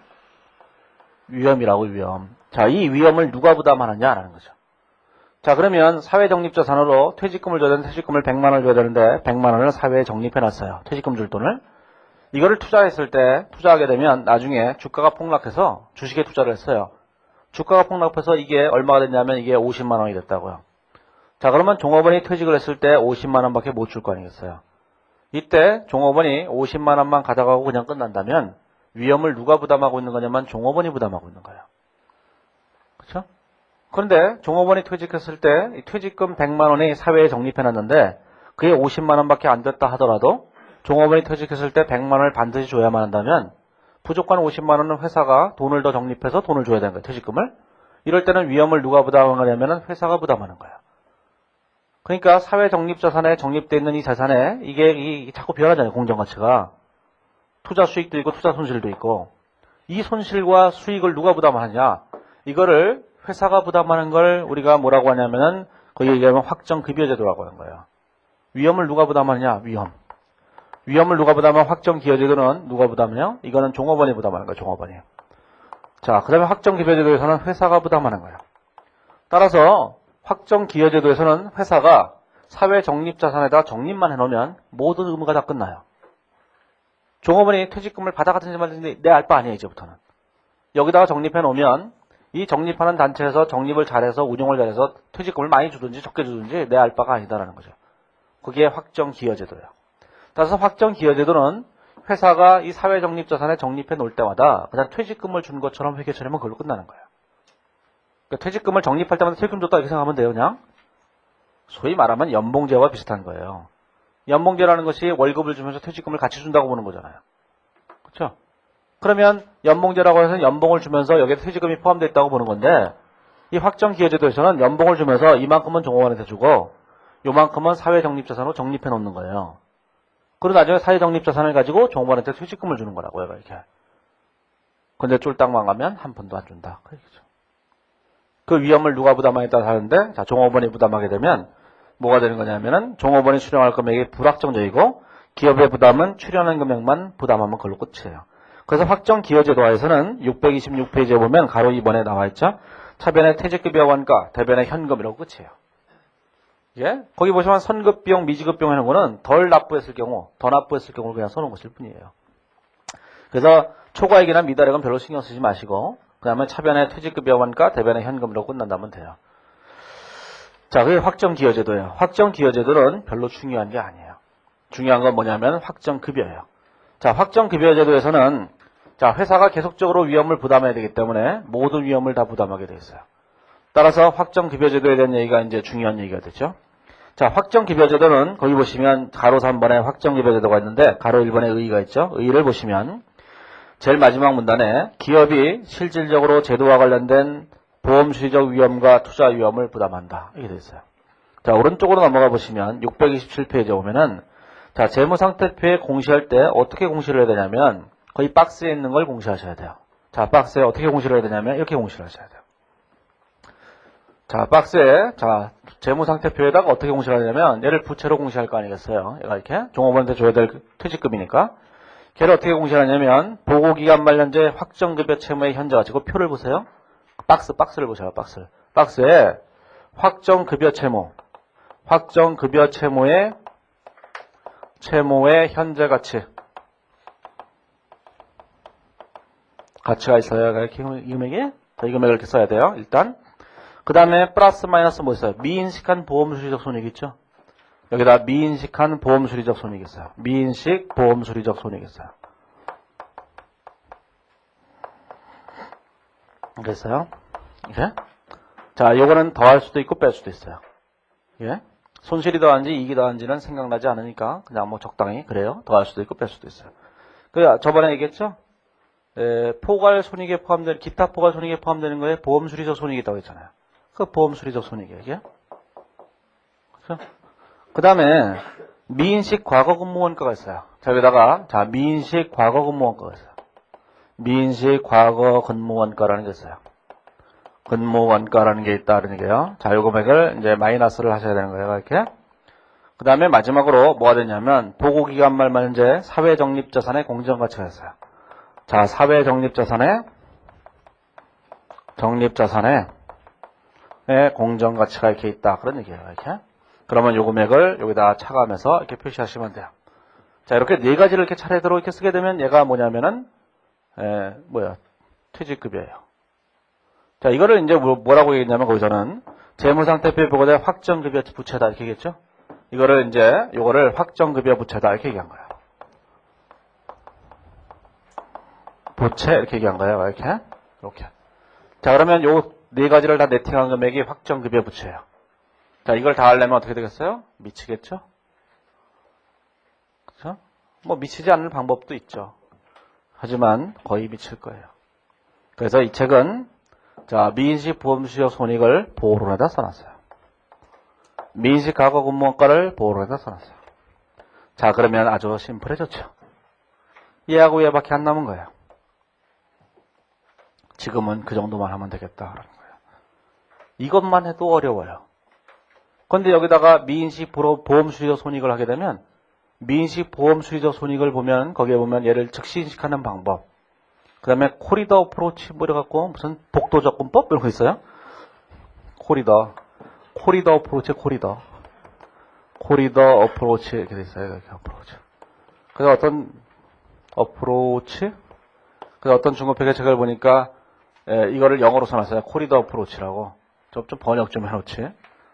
위험이라고, 위험. 자, 이 위험을 누가 부담하느냐라는 거죠. 자, 그러면 사회적립자산으로 퇴직금을 줘야 되는데 퇴직금을 100만 원을 줘야 되는데 100만 원을 사회에 적립해놨어요. 퇴직금 줄 돈을. 이거를 투자했을 때 투자하게 되면 나중에 주가가 폭락해서 주식에 투자를 했어요. 주가가 폭락해서 이게 얼마가 됐냐면 이게 50만 원이 됐다고요. 자, 그러면 종업원이 퇴직을 했을 때 50만 원밖에 못 줄 거 아니겠어요. 이때 종업원이 50만 원만 가져가고 그냥 끝난다면 위험을 누가 부담하고 있는 거냐면 종업원이 부담하고 있는 거예요. 그렇죠? 그런데 종업원이 퇴직했을 때 이 퇴직금 100만 원이 사회에 적립해놨는데 그게 50만 원밖에 안 됐다 하더라도 종업원이 퇴직했을 때 100만 원을 반드시 줘야만 한다면 부족한 50만 원은 회사가 돈을 더 적립해서 돈을 줘야 되는 거예요. 퇴직금을. 이럴 때는 위험을 누가 부담하냐면 회사가 부담하는 거예요. 그러니까 사회 적립자산에 적립되어 있는 이 자산에 이게 자꾸 변하잖아요. 공정가치가. 투자 수익도 있고 투자 손실도 있고. 이 손실과 수익을 누가 부담하느냐. 이거를 회사가 부담하는 걸 우리가 뭐라고 하냐면은 거기 얘기하면 확정급여제도라고 하는 거예요. 위험을 누가 부담하느냐. 위험. 위험을 누가 부담하면 확정기여제도는 누가 부담해요? 이거는 종업원이 부담하는 거예요. 종업원이. 자, 그 다음에 확정급여제도에서는 회사가 부담하는 거예요. 따라서 확정기여제도에서는 회사가 사회적립자산에다 적립만 해놓으면 모든 의무가 다 끝나요. 종업원이 퇴직금을 받아가든지 말든지 내 알 바 아니에요. 이제부터는. 여기다가 적립해놓으면 이 적립하는 단체에서 적립을 잘해서 운영을 잘해서 퇴직금을 많이 주든지 적게 주든지 내 알 바가 아니다라는 거죠. 그게 확정기여제도예요. 따라서 확정기여제도는 회사가 이 사회적립자산에 적립해 놓을 때마다 그냥 퇴직금을 준 것처럼 회계 처리하면 그걸로 끝나는 거예요. 그러니까 퇴직금을 적립할 때마다 퇴직금 줬다 이렇게 생각하면 돼요. 그냥 소위 말하면 연봉제와 비슷한 거예요. 연봉제라는 것이 월급을 주면서 퇴직금을 같이 준다고 보는 거잖아요. 그렇죠? 그러면 연봉제라고 해서 연봉을 주면서 여기에 퇴직금이 포함되어 있다고 보는 건데 이 확정기여제도에서는 연봉을 주면서 이만큼은 종업원한테 주고 요만큼은 사회적립자산으로 적립해 놓는 거예요. 그리고 나중에 사회적립자산을 가지고 종업원한테 퇴직금을 주는 거라고요. 이렇게. 근데 쫄딱 망하면 한 푼도 안 준다. 그 얘기죠. 그 위험을 누가 부담하겠다 하는데 자, 종업원이 부담하게 되면 뭐가 되는 거냐면은 종업원이 수령할 금액이 불확정적이고 기업의 부담은 출연한 금액만 부담하면 그걸로 끝이에요. 그래서 확정기여제도화에서는 626페이지에 보면 가로 2번에 나와 있죠. 차변의 퇴직급여 원가, 대변의 현금이라고 끝이에요. 예? 거기 보시면 선급비용, 미지급비용 하는 거는 덜 납부했을 경우, 더 납부했을 경우를 그냥 써놓은 것일 뿐이에요. 그래서 초과액이나 미달액은 별로 신경 쓰지 마시고 그 다음에 차변의 퇴직급여 원가, 대변의 현금으로 끝난다면 돼요. 자, 그게 확정기여제도예요. 확정기여제도는 별로 중요한 게 아니에요. 중요한 건 뭐냐면 확정급여예요. 자, 확정급여제도에서는 자, 회사가 계속적으로 위험을 부담해야 되기 때문에 모든 위험을 다 부담하게 돼 있어요. 따라서 확정급여제도에 대한 얘기가 이제 중요한 얘기가 되죠. 자, 확정급여제도는 거기 보시면 가로 3번에 확정급여제도가 있는데 가로 1번에 의의가 있죠. 의의를 보시면 제일 마지막 문단에 기업이 실질적으로 제도와 관련된 보험수리적 위험과 투자 위험을 부담한다. 이렇게 되어 있어요. 자, 오른쪽으로 넘어가 보시면 627페이지에 보면은 자, 재무상태표에 공시할 때 어떻게 공시를 해야 되냐면 거의 박스에 있는 걸 공시하셔야 돼요. 자, 박스에 어떻게 공시를 해야 되냐면 이렇게 공시를 하셔야 돼요. 자, 박스에 자, 재무상태표에다가 어떻게 공시를 하냐면 얘를 부채로 공시할 거 아니겠어요. 얘가 이렇게 종업원한테 줘야 될 퇴직금이니까 걔를 어떻게 공시하냐면 보고기간 만료제 확정급여 채무의 현재 가치 그 표를 보세요. 박스를 보셔요. 박스에 확정급여 채무의 현재 가치가 있어요. 이 금액이 이 금액을 이렇게 써야 돼요. 일단 그 다음에 플러스 마이너스 뭐 있어요? 미인식한 보험수리적 손익 있죠? 여기다 미인식한 보험수리적 손익이 있어요. 미인식 보험수리적 손익이 있어요. 그랬어요? 이렇게? 자, 요거는 더할 수도 있고 뺄 수도 있어요. 예? 손실이 더한지 이익이 더한지는 생각나지 않으니까 그냥 뭐 적당히 그래요. 더할 수도 있고 뺄 수도 있어요. 그 저번에 얘기했죠? 포괄 손익에 포함되는 기타 포괄 손익에 포함되는 거에 보험수리적 손익이 있다고 했잖아요. 그 보험수리적 손익이에요. 이게? 그렇죠? 그 다음에 미인식 과거 근무원가가 있어요. 자, 여기다가, 자, 미인식 과거 근무원가가 있어요. 미인식 과거 근무원가라는 게 있어요. 근무원가라는 게 있다는 얘기예요. 자, 요 금액을 이제 마이너스를 하셔야 되는 거예요. 이렇게. 그 다음에 마지막으로 뭐가 되냐면, 보고기간 말만 이제 사회적립자산의 공정가치가 있어요. 자, 사회적립자산의 공정가치가 이렇게 있다. 그런 얘기예요. 이렇게. 그러면 요 금액을 여기다 차감해서 이렇게 표시하시면 돼요. 자, 이렇게 네 가지를 이렇게 차례대로 이렇게 쓰게 되면 얘가 뭐냐면은, 퇴직급여예요. 자, 이거를 이제 뭐라고 얘기했냐면, 거기서는 재무상태표에 보고된 확정급여 부채다. 이렇게 얘기했죠? 이거를 이제, 요거를 확정급여 부채다. 이렇게 얘기한 거예요. 부채, 이렇게 얘기한 거예요. 이렇게. 이렇게. 자, 그러면 요 네 가지를 다 네팅한 금액이 확정급여 부채예요. 자, 이걸 다 하려면 어떻게 되겠어요? 미치겠죠? 그렇죠? 뭐 미치지 않는 방법도 있죠. 하지만 거의 미칠 거예요. 그래서 이 책은 자, 미인식 보험수요 손익을 보호론에다 써놨어요. 미인식 과거 근무원가를 보호론에다 써놨어요. 자, 그러면 아주 심플해졌죠. 얘하고 얘밖에 안 남은 거예요. 지금은 그 정도만 하면 되겠다라는 거예요. 이것만 해도 어려워요. 그런데 여기다가 미인식 보험수요 손익을 하게 되면 미인식 보험수리적 손익을 보면 거기에 보면 얘를 즉시 인식하는 방법, 그 다음에 코리더 어프로치 뭐 이래갖고 무슨 복도접근법 이런 거 있어요. 코리더 어프로치 코리더 어프로치 이렇게 돼 있어요. 이렇게 어프로치. 그래서 어떤 어프로치, 그래서 어떤 중국회계 책을 보니까 이거를 영어로 써놨어요. 코리더 어프로치라고. 좀 번역 좀 해놓지.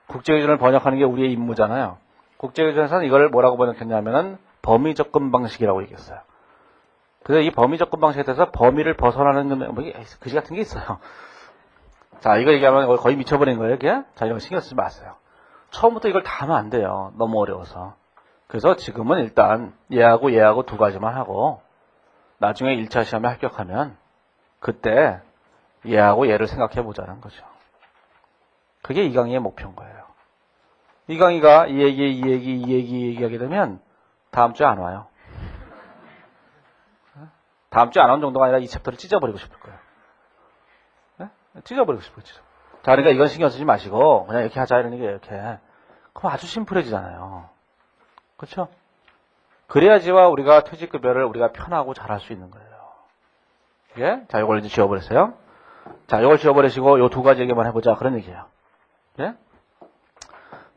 국제기준을 번역하는 게 우리의 임무잖아요. 국제기준에서는 이걸 뭐라고 번역했냐면은 범위 접근 방식이라고 얘기했어요. 그래서 이 범위 접근 방식에 대해서 범위를 벗어나는 글씨 같은 게 있어요. 자, 이거 얘기하면 거의 미쳐버린 거예요, 이게? 자, 이런 거 신경 쓰지 마세요. 처음부터 이걸 다 하면 안 돼요. 너무 어려워서. 그래서 지금은 일단 얘하고 두 가지만 하고 나중에 1차 시험에 합격하면 그때 얘하고 얘를 생각해 보자는 거죠. 그게 이 강의의 목표인 거예요. 이 강의가 이 얘기 하게 되면 다음 주에 안 와요. 다음 주에 안 온 정도가 아니라 이 챕터를 찢어버리고 싶을 거예요. 네? 찢어버리고 싶어요. 자, 그러니까 이건 신경 쓰지 마시고 그냥 이렇게 하자 이런 얘기예요. 이렇게. 그럼 아주 심플해지잖아요. 그렇죠? 그래야지와 우리가 퇴직급여를 우리가 편하고 잘할 수 있는 거예요. 예? 자, 이걸 이제 지워버렸어요. 자, 이걸 지워버리시고 요 두 가지 얘기만 해보자 그런 얘기예요. 예?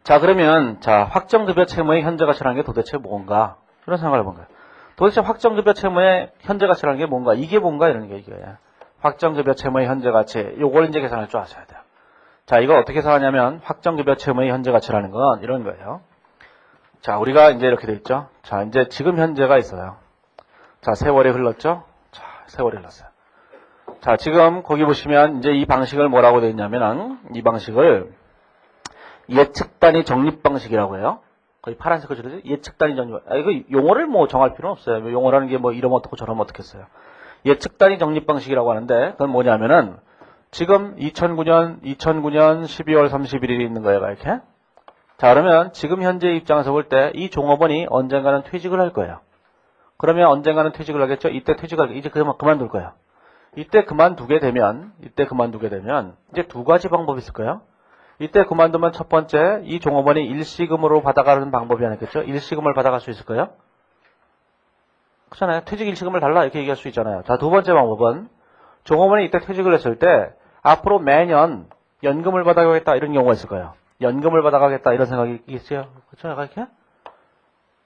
자, 그러면 자, 확정급여 채무의 현재 가치라는 게 도대체 뭔가? 이런 생각을 해본 거예요. 도대체 확정급여 채무의 현재 가치라는 게 뭔가? 이게 뭔가? 이런 게 이거예요. 확정급여 채무의 현재 가치. 요걸 이제 계산할 줄 아셔야 돼요. 자, 이걸 어떻게 계산하냐면 확정급여 채무의 현재 가치라는 건 이런 거예요. 자, 우리가 이제 이렇게 돼 있죠. 자, 이제 지금 현재가 있어요. 자, 세월이 흘렀죠? 자, 세월이 흘렀어요. 자, 지금 거기 보시면 이제 이 방식을 뭐라고 되어 있냐면 이 방식을 예측 단위 적립 방식이라고 해요. 거의 파란색으로 줄여서 예측 단위 적립. 이거 용어를 뭐 정할 필요는 없어요. 용어라는 게 뭐 이러면 어떻고 저러면 어떻겠어요. 예측 단위 적립 방식이라고 하는데 그건 뭐냐면은 지금 2009년 12월 31일이 있는 거예요. 이렇게. 자, 그러면 지금 현재 입장에서 볼 때 이 종업원이 언젠가는 퇴직을 할 거예요. 그러면 언젠가는 퇴직을 하겠죠. 이때 이제 그만둘 거예요. 이때 그만두게 되면 이제 두 가지 방법이 있을 거예요. 이때 그만두면 첫 번째, 이 종업원이 일시금으로 받아가는 방법이 아니겠죠? 일시금을 받아갈 수 있을 거예요? 그렇잖아요. 퇴직 일시금을 달라 이렇게 얘기할 수 있잖아요. 자, 두 번째 방법은 종업원이 이때 퇴직을 했을 때 앞으로 매년 연금을 받아가겠다 이런 경우가 있을 거예요. 연금을 받아가겠다 이런 생각이 있어요. 그렇죠? 이렇게?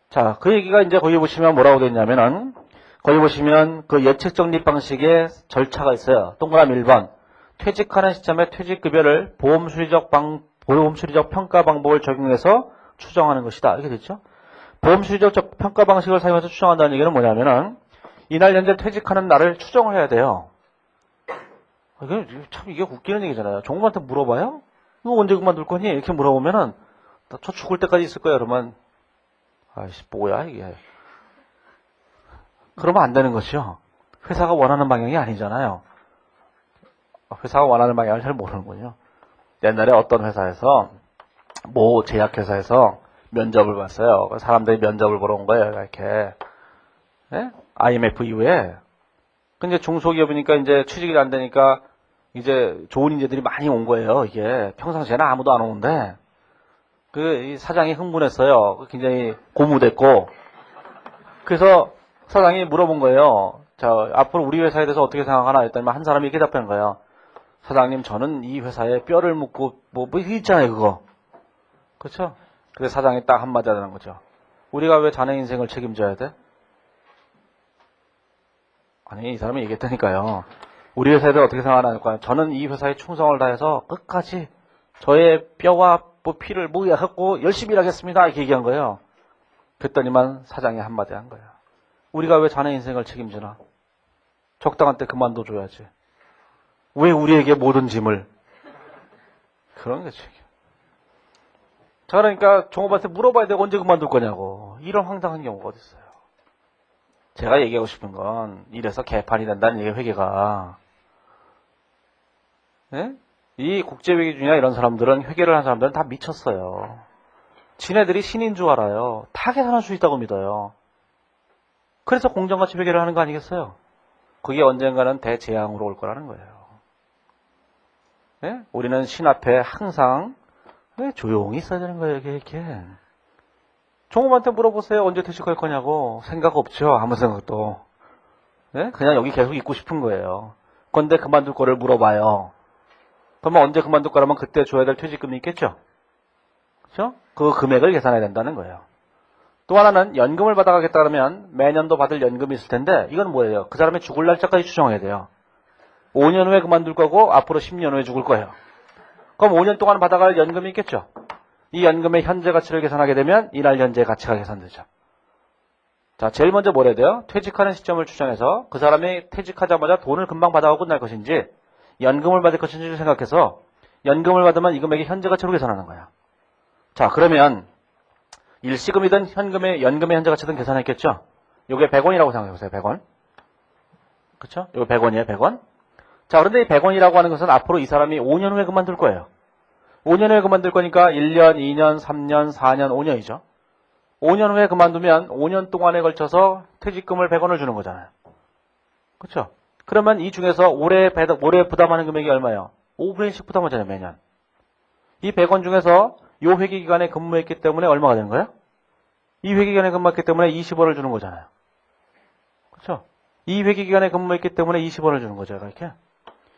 자, 그 얘기가 이제 거기 보시면 뭐라고 되어 있냐면은 거기 보시면 그 예측 적립 방식의 절차가 있어요. 동그라미 1번. 퇴직하는 시점에 퇴직급여를 보험수리적 평가 방법을 적용해서 추정하는 것이다. 이렇게 됐죠? 보험수리적 평가 방식을 사용해서 추정한다는 얘기는 뭐냐면은 이날 현재 퇴직하는 날을 추정을 해야 돼요. 이게 웃기는 얘기잖아요. 종업원한테 물어봐요? 너 언제 그만둘 거니? 이렇게 물어보면은 저 죽을 때까지 있을 거야. 그러면 아이씨 뭐야 이게. 그러면 안 되는 것이요. 회사가 원하는 방향이 아니잖아요. 회사가 원하는 방향을 잘 모르는군요. 옛날에 어떤 회사에서 모 제약회사에서 면접을 봤어요. 사람들이 면접을 보러 온 거예요. 이렇게. 예? IMF 이후에. 근데 중소기업이니까 이제 취직이 안 되니까 이제 좋은 인재들이 많이 온 거예요. 이게 평상시에는 아무도 안 오는데 이 사장이 흥분했어요. 굉장히 고무됐고. 그래서 사장이 물어본 거예요. 자, 앞으로 우리 회사에 대해서 어떻게 생각하나 했더니 한 사람이 이렇게 답한 거예요. 사장님, 저는 이 회사에 뼈를 묻고 뭐 있잖아요, 그거. 그렇죠? 그래서 사장이 딱 한마디 하는 거죠. 우리가 왜 자네 인생을 책임져야 돼? 아니, 이 사람이 얘기했다니까요. 우리 회사에 대해 어떻게 생각하나. 저는 이 회사에 충성을 다해서 끝까지 저의 뼈와 뭐 피를 모여갖고 열심히 일하겠습니다. 이렇게 얘기한 거예요. 그랬더니만 사장이 한마디 한 거예요. 우리가 왜 자네 인생을 책임지나? 적당한 때 그만둬줘야지. 왜 우리에게 모든 짐을? 그런 거지. 자, 그러니까 종업한테 물어봐야 되고 언제 그만둘 거냐고. 이런 황당한 경우가 어디 있어요. 제가 얘기하고 싶은 건 이래서 개판이 된다는 얘기 회계가. 네? 이 국제회계주의나 이런 사람들은 회계를 하는 사람들은 다 미쳤어요. 지네들이 신인 줄 알아요. 다 계산할 수 있다고 믿어요. 그래서 공정가치 회계를 하는 거 아니겠어요? 그게 언젠가는 대재앙으로 올 거라는 거예요. 네? 우리는 신 앞에 항상 조용히 있어야 되는 거예요. 이렇게. 종업한테 물어보세요. 언제 퇴직할 거냐고. 생각 없죠. 아무 생각도. 네? 그냥 여기 계속 있고 싶은 거예요. 그런데 그만둘 거를 물어봐요. 그러면 언제 그만둘 거라면 그때 줘야 될 퇴직금이 있겠죠. 그렇죠? 그 금액을 계산해야 된다는 거예요. 또 하나는 연금을 받아가겠다 그러면 매년도 받을 연금이 있을 텐데 이건 뭐예요? 그 사람의 죽을 날짜까지 추정해야 돼요. 5년 후에 그만둘 거고 앞으로 10년 후에 죽을 거예요. 그럼 5년 동안 받아갈 연금이 있겠죠. 이 연금의 현재 가치를 계산하게 되면 이날 현재 가치가 계산되죠. 자, 제일 먼저 뭘 해야 돼요? 퇴직하는 시점을 추정해서 그 사람이 퇴직하자마자 돈을 금방 받아가고 끝날 것인지 연금을 받을 것인지를 생각해서 연금을 받으면 이 금액이 현재 가치로 계산하는 거야. 자, 그러면 일시금이든 연금의 현재 가치든 계산했겠죠? 요게 100원이라고 생각해보세요. 100원. 그쵸? 요거 100원이에요. 100원. 자, 그런데 이 100원이라고 하는 것은 앞으로 이 사람이 5년 후에 그만둘 거예요. 5년 후에 그만둘 거니까 1년, 2년, 3년, 4년, 5년이죠. 5년 후에 그만두면 5년 동안에 걸쳐서 퇴직금을 100원을 주는 거잖아요. 그렇죠? 그러면 이 중에서 올해 부담하는 금액이 얼마예요? 5분의 1씩 부담하잖아요, 매년. 이 100원 중에서 요 회계기간에 근무했기 때문에 얼마가 되는 거예요? 이 회계기간에 근무했기 때문에 20원을 주는 거잖아요. 그렇죠? 이 회계기간에 근무했기 때문에 20원을 주는 거죠, 이렇게.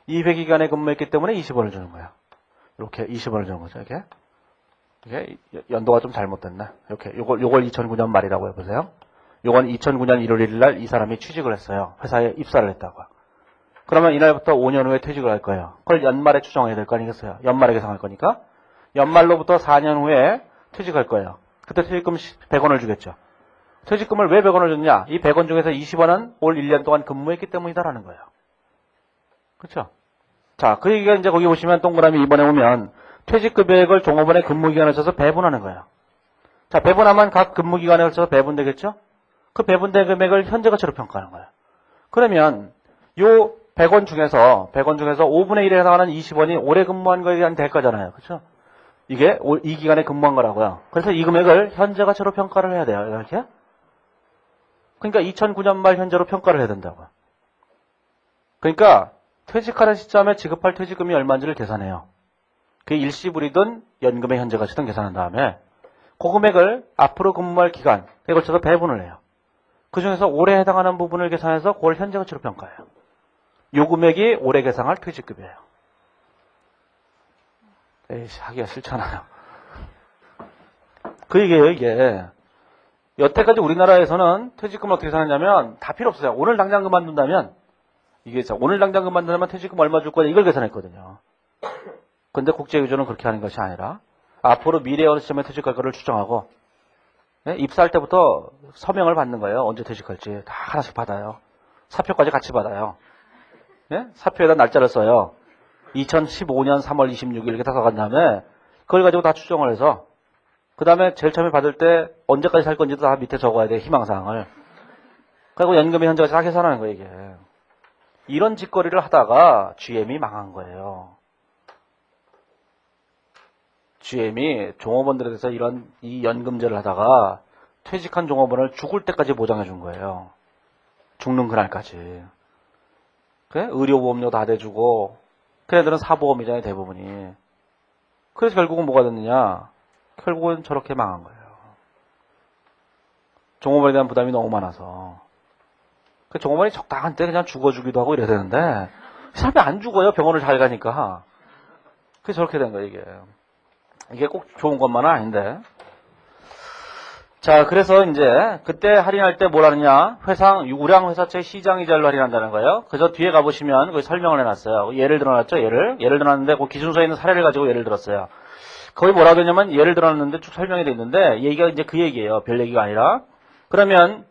이 회계기간에 근무했기 때문에 20원을 주는 거예요. 이렇게 20원을 주는 거죠, 이렇게. 이게 연도가 좀 잘못됐나? 이렇게 요걸 2009년 말이라고 해보세요. 요건 2009년 1월 1일 날 이 사람이 취직을 했어요. 회사에 입사를 했다고. 그러면 이날부터 5년 후에 퇴직을 할 거예요. 그걸 연말에 추정해야 될 거 아니겠어요? 연말에 계산할 거니까. 연말로부터 4년 후에 퇴직할 거예요. 그때 퇴직금 100원을 주겠죠. 퇴직금을 왜 100원을 줬냐? 이 100원 중에서 20원은 올 1년 동안 근무했기 때문이다라는 거예요. 그렇죠? 자, 그 얘기가 이제 거기 보시면 동그라미 2번에 오면 퇴직금액을 종업원의 근무기간에 걸쳐서 배분하는 거예요. 자, 배분하면 각 근무기간에 걸쳐서 배분되겠죠? 그 배분된 금액을 현재 가치로 평가하는 거예요. 그러면 요 100원 중에서 5분의 1에 해당하는 20원이 올해 근무한 거에 대한 대가잖아요. 그렇죠? 이게 이 기간에 근무한 거라고요. 그래서 이 금액을 현재 가치로 평가를 해야 돼요. 이렇게. 그러니까 2009년 말 현재로 평가를 해야 된다고요. 그러니까 퇴직하는 시점에 지급할 퇴직금이 얼마인지를 계산해요. 그게 일시불이든 연금의 현재 가치든 계산한 다음에 그 금액을 앞으로 근무할 기간에 걸쳐서 배분을 해요. 그 중에서 올해 해당하는 부분을 계산해서 그걸 현재 가치로 평가해요. 요 금액이 올해 계상할 퇴직급이에요. 에이씨, 하기가 싫잖아요. 그 얘기예요, 이게. 여태까지 우리나라에서는 퇴직금을 어떻게 계산하냐면 다 필요 없어요. 오늘 당장 그만둔다면 오늘 당장 그만둔다면 퇴직금 얼마 줄 거냐 이걸 계산했거든요. 근데 국제기준은 그렇게 하는 것이 아니라 앞으로 미래의 어느 시점에 퇴직할 거를 추정하고 입사할 때부터 서명을 받는 거예요. 언제 퇴직할지 다 하나씩 받아요. 사표까지 같이 받아요. 사표에다 날짜를 써요. 2015년 3월 26일 이렇게 다 써간 다음에 그걸 가지고 다 추정을 해서 그 다음에 제일 처음에 받을 때 언제까지 살 건지도 다 밑에 적어야 돼. 희망사항을. 그리고 연금의 현재까지 다 계산하는 거예요. 이게. 이런 짓거리를 하다가 GM이 망한 거예요. GM이 종업원들에 대해서 이 연금제를 하다가 퇴직한 종업원을 죽을 때까지 보장해 준 거예요. 죽는 그날까지. 그래? 의료보험료 다 대주고, 걔네들은 사보험이잖아요, 대부분이. 그래서 결국은 뭐가 됐느냐? 결국은 저렇게 망한 거예요. 종업원에 대한 부담이 너무 많아서. 그 종업원이 적당한 때 그냥 죽어주기도 하고 이래야 되는데, 사람이 안 죽어요, 병원을 잘 가니까. 그래서 저렇게 된 거예요, 이게. 이게 꼭 좋은 것만은 아닌데. 자, 그래서 이제 그때 할인할 때 뭘 하느냐? 우량 회사채 시장이자율로 할인한다는 거예요. 그래서 뒤에 가보시면 거기 설명을 해놨어요. 예를 들어놨죠, 예를 들어놨는데 그 기준서에 있는 사례를 가지고 예를 들었어요. 거기 뭐라고 했냐면 예를 들어놨는데 쭉 설명이 돼 있는데 얘기가 이제 그 얘기예요. 별 얘기가 아니라. 그러면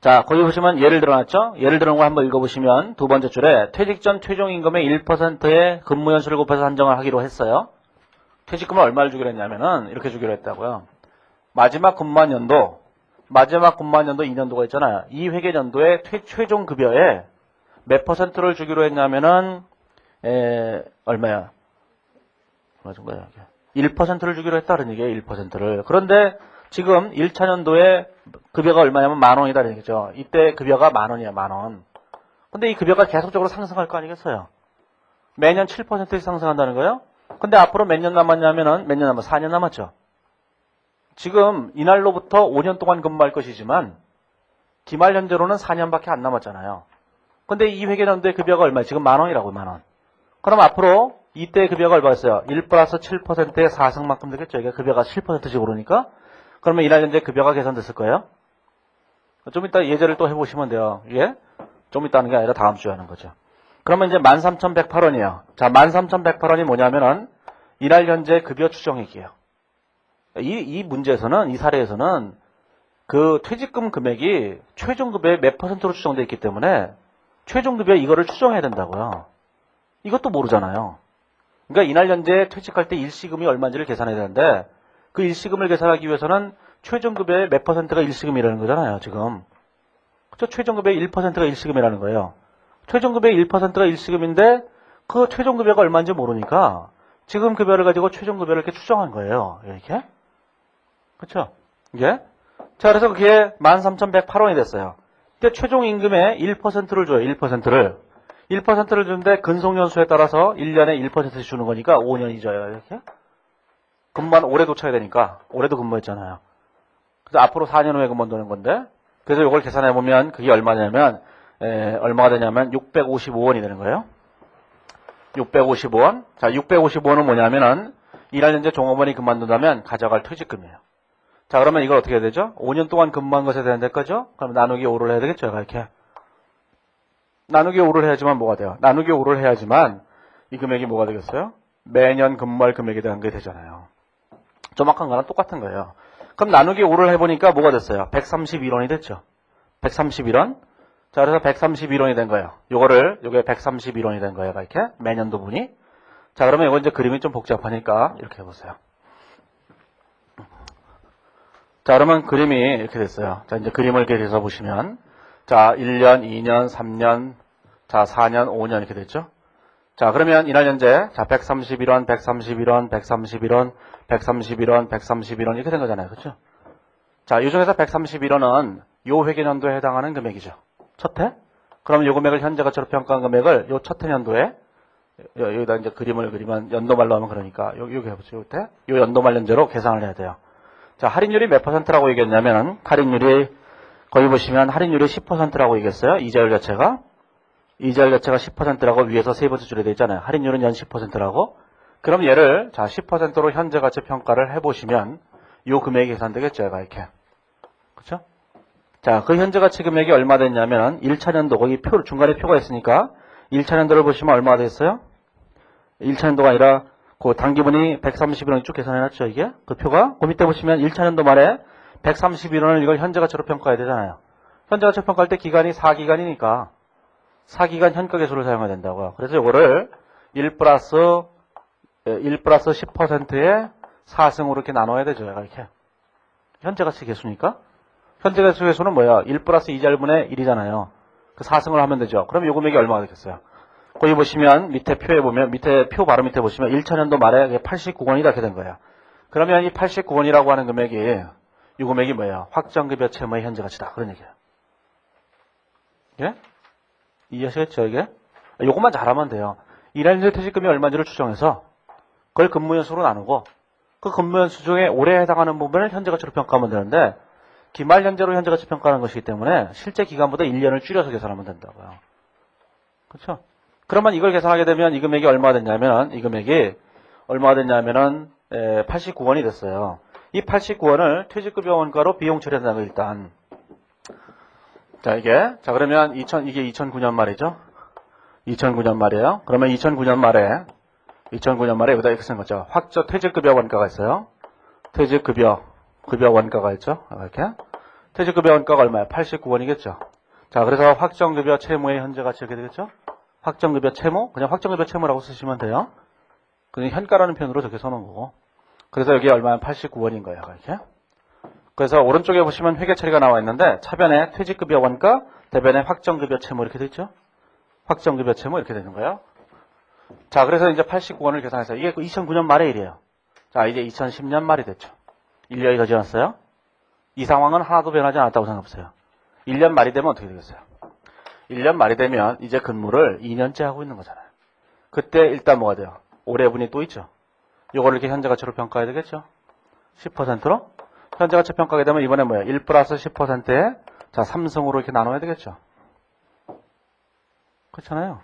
자, 거기 보시면 예를 들어놨죠? 예를 들어놓은 거 한번 읽어보시면 두 번째 줄에 퇴직 전 최종임금의 1%의 근무연수를 곱해서 산정을 하기로 했어요. 퇴직금을 얼마를 주기로 했냐면은 이렇게 주기로 했다고요. 마지막 근무한 연도 2년도가 있잖아요. 이 회계연도의 최종 급여에 몇 퍼센트를 주기로 했냐면은 얼마야? 맞은 거야. 1%를 주기로 했다는 얘기예요. 1%를. 그런데 지금 1차 년도에 급여가 얼마냐면 10,000원이다는 얘기죠. 이때 급여가 10,000원이야, 10,000원. 근데 이 급여가 계속적으로 상승할 거 아니겠어요? 매년 7%씩 상승한다는 거예요? 근데 앞으로 몇 년 남았냐면은, 4년 남았죠? 지금 이날로부터 5년 동안 근무할 것이지만, 기말 현재로는 4년밖에 안 남았잖아요. 근데 이 회계연도의 급여가 얼마예요? 지금 10,000원이라고, 10,000원. 그럼 앞으로 이때 급여가 얼마였어요? 1 플러스 7%의 4승만큼 되겠죠? 이게 급여가 7%씩 오르니까? 그러면 이날 현재 급여가 계산됐을 거예요? 좀 이따 예제를 또 해보시면 돼요. 이게 좀 이따 하는 게 아니라 다음 주에 하는 거죠. 그러면 이제 13,108원이에요. 자, 13,108원이 뭐냐면은 이날 현재 급여 추정액이에요. 이 문제에서는, 이 사례에서는 그 퇴직금 금액이 최종급여의 몇 퍼센트로 추정되어 있기 때문에 최종급여 이거를 추정해야 된다고요. 이것도 모르잖아요. 그러니까 이날 현재 퇴직할 때 일시금이 얼마인지를 계산해야 되는데 그 일시금을 계산하기 위해서는 최종급여의 몇 퍼센트가 일시금이라는 거잖아요, 지금. 그렇죠? 최종급여의 1%가 일시금이라는 거예요. 최종급여의 1%가 일시금인데 그 최종급여가 얼마인지 모르니까 지금 급여를 가지고 최종급여를 이렇게 추정한 거예요. 이렇게. 그렇죠? 이게. 자, 그래서 그게 13,108원이 됐어요. 근데 최종임금의 1%를 줘요, 1%를. 1%를 주는데 근속연수에 따라서 1년에 1%씩 주는 거니까 5년이 줘요, 이렇게. 근무한 올해도 쳐야 되니까 올해도 근무했잖아요. 그래서 앞으로 4년 후에 근무하는 건데 그래서 이걸 계산해 보면 그게 얼마냐면 얼마가 되냐면 655원이 되는 거예요. 655원. 자, 655원은 뭐냐면은 이날 현재 종업원이 그만둔다면 가져갈 퇴직금이에요. 자, 그러면 이걸 어떻게 해야 되죠? 5년 동안 근무한 것에 대한 대가죠? 그럼 나누기 5를 해야 되겠죠? 이렇게. 나누기 5를 해야지만 뭐가 돼요? 나누기 5를 해야지만 이 금액이 뭐가 되겠어요? 매년 근무할 금액에 대한 게 되잖아요. 정확한 거랑 똑같은 거예요. 그럼 나누기 5를 해보니까 뭐가 됐어요? 131원이 됐죠. 131원. 자, 그래서 131원이 된 거예요. 요게 131원이 된 거예요. 이렇게. 매년도 분이. 자, 그러면 이거 이제 그림이 좀 복잡하니까 이렇게 해보세요. 자, 그러면 그림이 이렇게 됐어요. 자, 이제 그림을 이렇게 그려서 보시면. 자, 1년, 2년, 3년, 자, 4년, 5년 이렇게 됐죠. 자, 그러면 이날 현재, 자, 131원, 131원, 131원, 131원, 131원 이렇게 된 거잖아요. 그렇죠? 자, 이 중에서 131원은 요 회계연도에 해당하는 금액이죠. 첫 해? 그럼 요 금액을 현재 가치로 평가한 금액을 요 첫 해 연도에 여기다 이제 그림을 그리면 연도말로 하면 그러니까 여기 해보세요. 요때 요 연도말 연재로 계산을 해야 돼요. 자, 할인율이 몇 퍼센트라고 얘기했냐면은 할인율이 거기 보시면 할인율이 10%라고 얘기했어요. 이자율 자체가 10%라고 위에서 세 번째 줄에 되어 있잖아요. 할인율은 연 10%라고. 그럼 얘를 자 10%로 현재 가치 평가를 해보시면 요 금액이 계산되겠죠. 얘가 이렇게. 그렇죠? 자, 그 현재 가치 금액이 얼마 됐냐면 1차 년도 거기 중간에 표가 있으니까 1차 년도를 보시면 얼마가 됐어요? 1차 년도가 아니라 그 단기분이 131원 쭉 계산해놨죠. 이게 그 표가 그 밑에 보시면 1차 년도 말에 131원을 이걸 현재 가치로 평가해야 되잖아요. 현재 가치로 평가할 때 기간이 4기간이니까 4기간 현가계수를 사용해야 된다고요. 그래서 이거를 1 플러스 10%의 4승으로 이렇게 나눠야 되죠. 이렇게. 현재가치 계수니까. 현재가치 계수는 뭐야? 1 플러스 2자분의 1이잖아요. 그 4승을 하면 되죠. 그럼 요 금액이 얼마가 되겠어요? 거기 보시면 밑에 표에 보면 밑에 표 바로 밑에 보시면 1천년도 말에 89원이 이렇게 된 거예요. 그러면 이 89원이라고 하는 금액이 이 금액이 뭐예요? 확정급여 채무의 현재 가치다. 그런 얘기예요. 예? 이해하시겠죠, 이게? 요것만 잘하면 돼요. 일할 퇴직금이 얼마인지를 추정해서 그걸 근무연수로 나누고 그 근무연수 중에 올해 해당하는 부분을 현재가치로 평가하면 되는데 기말연재로 현재가치 평가하는 것이기 때문에 실제 기간보다 1년을 줄여서 계산하면 된다고요. 그렇죠? 그러면 이걸 계산하게 되면 이 금액이 얼마가 됐냐면 이 금액이 얼마가 됐냐면은 89원이 됐어요. 이 89원을 퇴직급여 원가로 비용 처리한다는 거 일단. 자, 그러면 이게 2009년 말이죠. 2009년 말이에요. 그러면 2009년 말에 여기다 이렇게 쓴 거죠. 퇴직급여 원가가 있어요. 퇴직급여 원가가 있죠. 이렇게. 퇴직급여 원가가 얼마예요? 89원이겠죠. 자, 그래서 확정급여 채무의 현재 가치 이렇게 되겠죠. 확정급여 채무, 그냥 확정급여 채무라고 쓰시면 돼요. 그냥 현가라는 표현으로 저렇게 써놓은 거고. 그래서 여기 얼마면 89원인 거예요. 이렇게. 그래서 오른쪽에 보시면 회계 처리가 나와 있는데 차변에 퇴직급여 원가, 대변에 확정급여 채무 이렇게 되죠. 확정급여 채무 이렇게 되는 거예요. 자, 그래서 이제 89원을 계산해서 이게 2009년 말의 일이에요. 자, 이제 2010년 말이 됐죠. 1년이 더 지났어요. 이 상황은 하나도 변하지 않았다고 생각해보세요. 1년 말이 되면 어떻게 되겠어요? 1년 말이 되면 이제 근무를 2년째 하고 있는 거잖아요. 그때 일단 뭐가 돼요? 올해분이 또 있죠. 요거를 이렇게 현재가치로 평가해야 되겠죠. 10%로 현재가치 평가하게 되면 이번에 뭐예요? 1 플러스 10%에 자 3승으로 이렇게 나눠야 되겠죠. 그렇잖아요.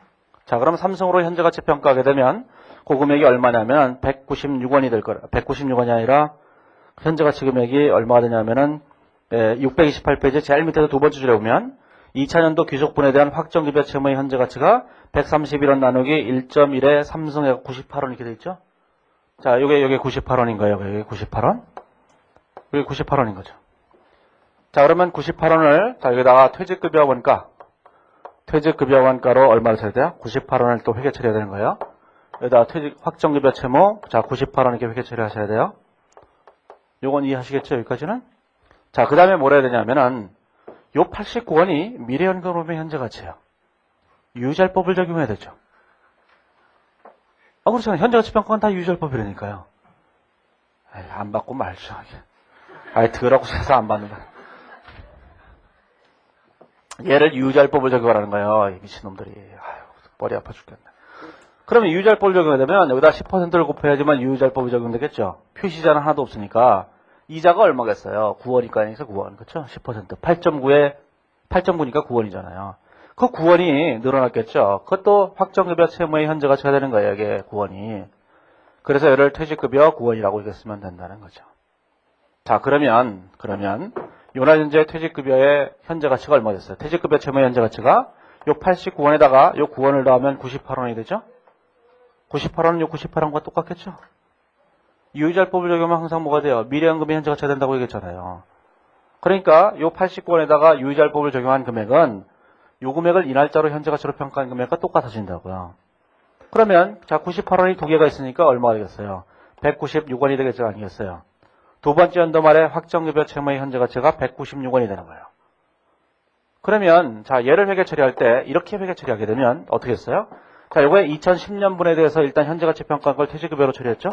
자, 그럼 3승으로 현재가치 평가하게 되면 그 금액이 얼마냐면 196원이 될 거라. 196원이 아니라 현재가치 금액이 얼마가 되냐면은 628페이지 제일 밑에서 두 번째 줄에 보면 2000년도 귀속분에 대한 확정급여 채무의 현재가치가 131원 나누기 1.1에 3승에 98원 이렇게 돼 있죠. 자, 요게 98원인 거예요. 여기 98원. 여기 98원인 거죠. 자, 그러면 98원을 자, 여기다가 퇴직급여 원가로 얼마를 쳐야 돼요? 98원을 또 회계 처리해야 되는 거예요. 여기다가 확정급여 채무 자, 98원 이렇게 회계 처리하셔야 돼요. 요건 이해하시겠죠? 여기까지는? 자, 그 다음에 뭘 해야 되냐면은 요 89원이 미래연금의 현재가치예요. 유의잘법을 적용해야 되죠. 그렇잖아요. 현재가치 평가는 다 유의잘법이라니까요. 안 받고 말죠. 더라고 해서 안 받는 거야. 얘를 유의잘법을 적용하라는 거예요. 이 미친놈들이. 머리 아파 죽겠네. 그러면 유의잘법을 적용하려면 여기다 10%를 곱해야지만 유의잘법이 적용되겠죠. 표시자는 하나도 없으니까 이자가 얼마겠어요? 9원이니까 아니서 9원. 그렇죠? 10%. 8.9니까 9원이잖아요. 그 9원이 늘어났겠죠. 그것도 확정급여 채무의 현재가치가 되는 거예요. 이게 9원이. 그래서 얘를 퇴직급여 9원이라고 이렇게 쓰면 된다는 거죠. 자, 그러면 요나현재 퇴직급여의 현재가치가 얼마 됐어요? 퇴직급여 채무의 현재가치가 요 89원에다가 요 9원을 더하면 98원이 되죠? 98원은 요 98원과 똑같겠죠? 유의잘법을 적용하면 항상 뭐가 돼요? 미래연금의 현재가치가 된다고 얘기했잖아요. 그러니까 요 89원에다가 유의잘법을 적용한 금액은 요 금액을 이 날짜로 현재가치로 평가한 금액과 똑같아진다고요. 그러면 자 98원이 두 개가 있으니까 얼마가 되겠어요? 196원이 되겠죠? 아니겠어요? 두 번째 연도 말에 확정급여 채무의 현재가치가 196원이 되는 거예요. 그러면 자 얘를 회계 처리할 때 이렇게 회계 처리하게 되면 어떻게 했어요? 자 요거에 2010년분에 대해서 일단 현재가치 평가한 걸 퇴직급여로 처리했죠?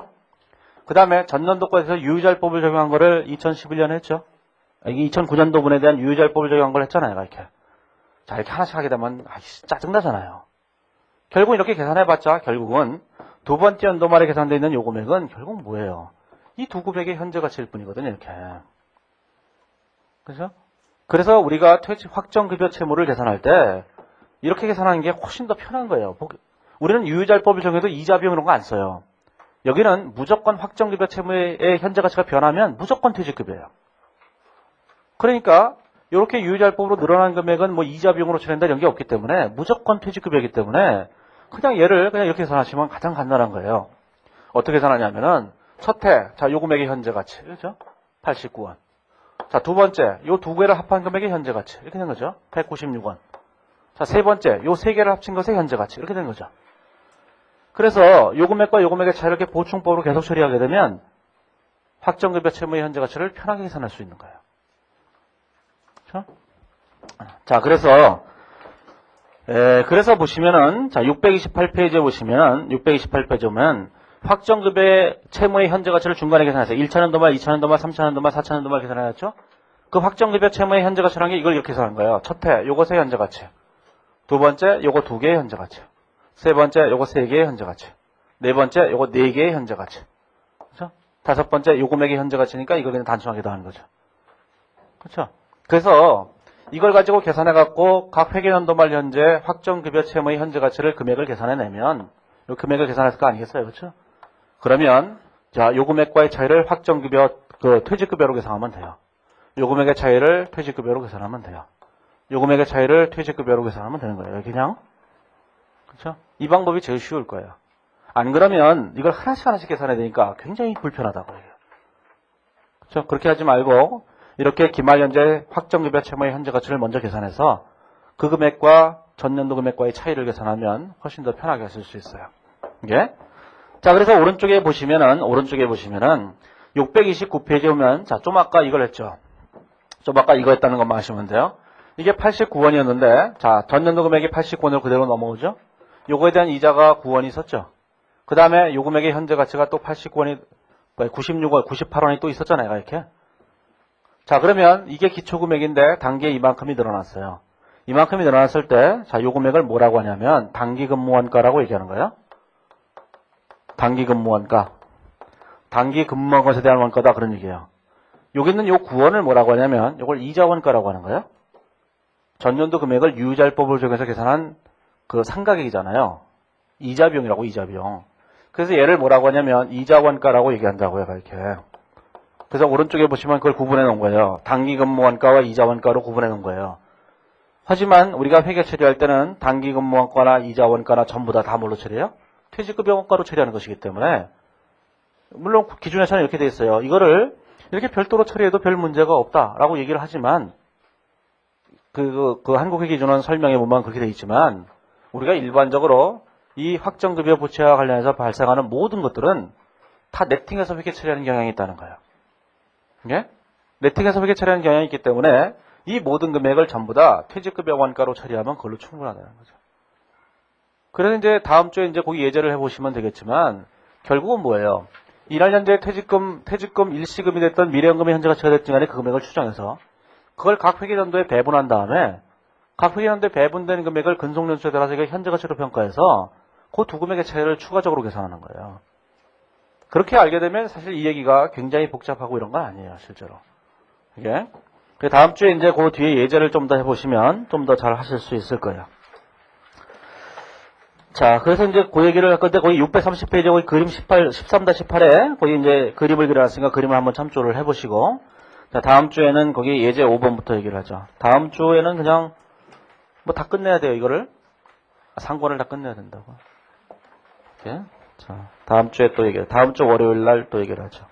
그 다음에 전년도까지서 유의잘법을 적용한 거를 2011년에 했죠? 이게 2009년도분에 대한 유의잘법을 적용한 걸 했잖아요. 이렇게. 자 이렇게 하나씩 하게 되면 짜증나잖아요. 결국 이렇게 계산해봤자 결국은 두 번째 연도 말에 계산되어 있는 요 금액은 결국 뭐예요? 이 두 금액의 현재가치일 뿐이거든요. 이렇게. 그죠? 그래서 우리가 확정급여 채무를 계산할 때 이렇게 계산하는 게 훨씬 더 편한 거예요. 우리는 유의잘법을 정해도 이자 비용 이런 거 안 써요. 여기는 무조건 확정급여 채무의 현재가치가 변하면 무조건 퇴직급여예요. 그러니까 이렇게 유의잘법으로 늘어난 금액은 뭐 이자 비용으로 처리한다 이런 게 없기 때문에 무조건 퇴직급여이기 때문에 그냥 얘를 그냥 이렇게 계산하시면 가장 간단한 거예요. 어떻게 계산하냐면은 첫 해, 자, 요 금액의 현재가치, 그죠? 89원. 자, 두 번째, 요 두 개를 합한 금액의 현재가치, 이렇게 된 거죠? 196원. 자, 세 번째, 요 세 개를 합친 것의 현재가치, 이렇게 된 거죠. 그래서 요 금액과 요 금액의 차이를 이렇게 보충법으로 계속 처리하게 되면 확정급여 채무의 현재가치를 편하게 계산할 수 있는 거예요. 그렇죠? 자, 그래서 그래서 보시면은, 자, 628페이지에 보시면은, 628페이지 보면, 확정급의 채무의 현재 가치를 중간에 계산해서 1,000원도말, 2,000원도말, 3,000원도말, 4,000원도말 계산해놨죠? 그 확정급여 채무의 현재 가치라는 게 이걸 이렇게 계산한 거예요. 첫째, 요것의 현재 가치. 두 번째, 요거 두 개의 현재 가치. 세 번째, 요거 세 개의 현재 가치. 네 번째, 요거 네 개의 현재 가치. 그렇죠? 다섯 번째, 요 금액의 현재 가치니까 이걸 그냥 단순하게 더하는 거죠. 그렇죠? 그래서 이걸 가지고 계산해갖고 각 회계연도말 현재 확정급여 채무의 현재 가치를 금액을 계산해내면 요 금액을 계산할 거 아니겠어요? 그렇죠? 그러면 자, 요 금액과의 차이를 확정급여, 퇴직급여로 계산하면 돼요. 요 금액의 차이를 퇴직급여로 계산하면 돼요. 요 금액의 차이를 퇴직급여로 계산하면 되는 거예요. 그냥. 그렇죠? 이 방법이 제일 쉬울 거예요. 안 그러면 이걸 하나씩 계산해야 되니까 굉장히 불편하다고 해요. 그렇죠? 그렇게 하지 말고 이렇게 기말 현재 확정급여 채무의 현재 가치를 먼저 계산해서 그 금액과 전년도 금액과의 차이를 계산하면 훨씬 더 편하게 하실 수 있어요. 이게. 자, 그래서 오른쪽에 보시면은 629페이지에 오면, 자, 좀 아까 이걸 했죠. 좀 아까 이거 했다는 것만 하시면 돼요. 이게 89원이었는데, 자, 전년도 금액이 89원으로 그대로 넘어오죠? 요거에 대한 이자가 9원이 있었죠? 그 다음에 요 금액의 현재 가치가 또 89원이, 96원, 98원이 또 있었잖아요, 이렇게. 자, 그러면 이게 기초금액인데, 단기에 이만큼이 늘어났어요. 이만큼이 늘어났을 때, 자, 요 금액을 뭐라고 하냐면, 단기근무원가라고 얘기하는 거예요. 단기근무원가. 단기 근무한 것에 대한 원가다, 그런 얘기예요. 여기 있는 요 9원을 뭐라고 하냐면, 요걸 이자원가라고 하는 거예요. 전년도 금액을 유의자율법을 적용해서 계산한 그 상가액이잖아요. 이자비용이라고, 이자비용. 그래서 얘를 뭐라고 하냐면, 이자원가라고 얘기한다고요, 이렇게. 그래서 오른쪽에 보시면 그걸 구분해 놓은 거예요. 단기 근무원가와 이자원가로 구분해 놓은 거예요. 하지만 우리가 회계 처리할 때는 단기 근무원가나 이자원가나 전부 다 뭘로 처리해요? 퇴직급여 원가로 처리하는 것이기 때문에, 물론 기준에서는 이렇게 돼 있어요. 이거를 이렇게 별도로 처리해도 별 문제가 없다라고 얘기를 하지만, 한국회계기준원 설명에 보면 그렇게 돼 있지만, 우리가 일반적으로 이 확정급여 부채와 관련해서 발생하는 모든 것들은 다 네팅해서 회계 처리하는 경향이 있다는 거예요. 예? 네팅해서 회계 처리하는 경향이 있기 때문에 이 모든 금액을 전부 다 퇴직급여 원가로 처리하면 그걸로 충분하다는 거죠. 그래서 이제 다음 주에 이제 거기 예제를 해보시면 되겠지만, 결국은 뭐예요? 이날 현재 퇴직금 일시금이 됐던 미래연금의 현재 가치가 됐든 간에 그 금액을 추정해서 그걸 각 회계연도에 배분한 다음에 각 회계연도에 배분된 금액을 근속연수에 따라서 현재 가치로 평가해서 그 두 금액의 차이를 추가적으로 계산하는 거예요. 그렇게 알게 되면 사실 이 얘기가 굉장히 복잡하고 이런 건 아니에요, 실제로. 이게. 다음 주에 이제 그 뒤에 예제를 좀 더 해보시면 좀 더 잘 하실 수 있을 거예요. 자, 그래서 이제 그 얘기를 할 건데, 거기 630페이지에 거기 그림 13-18에 거기 이제 그림을 그려놨으니까 그림을 한번 참조를 해보시고, 자, 다음 주에는 거기 예제 5번부터 얘기를 하죠. 다음 주에는 그냥 뭐 다 끝내야 돼요, 이거를. 상권을 다 끝내야 된다고. 이렇게. 자, 다음 주에 또 다음 주 월요일 날 또 얘기를 하죠.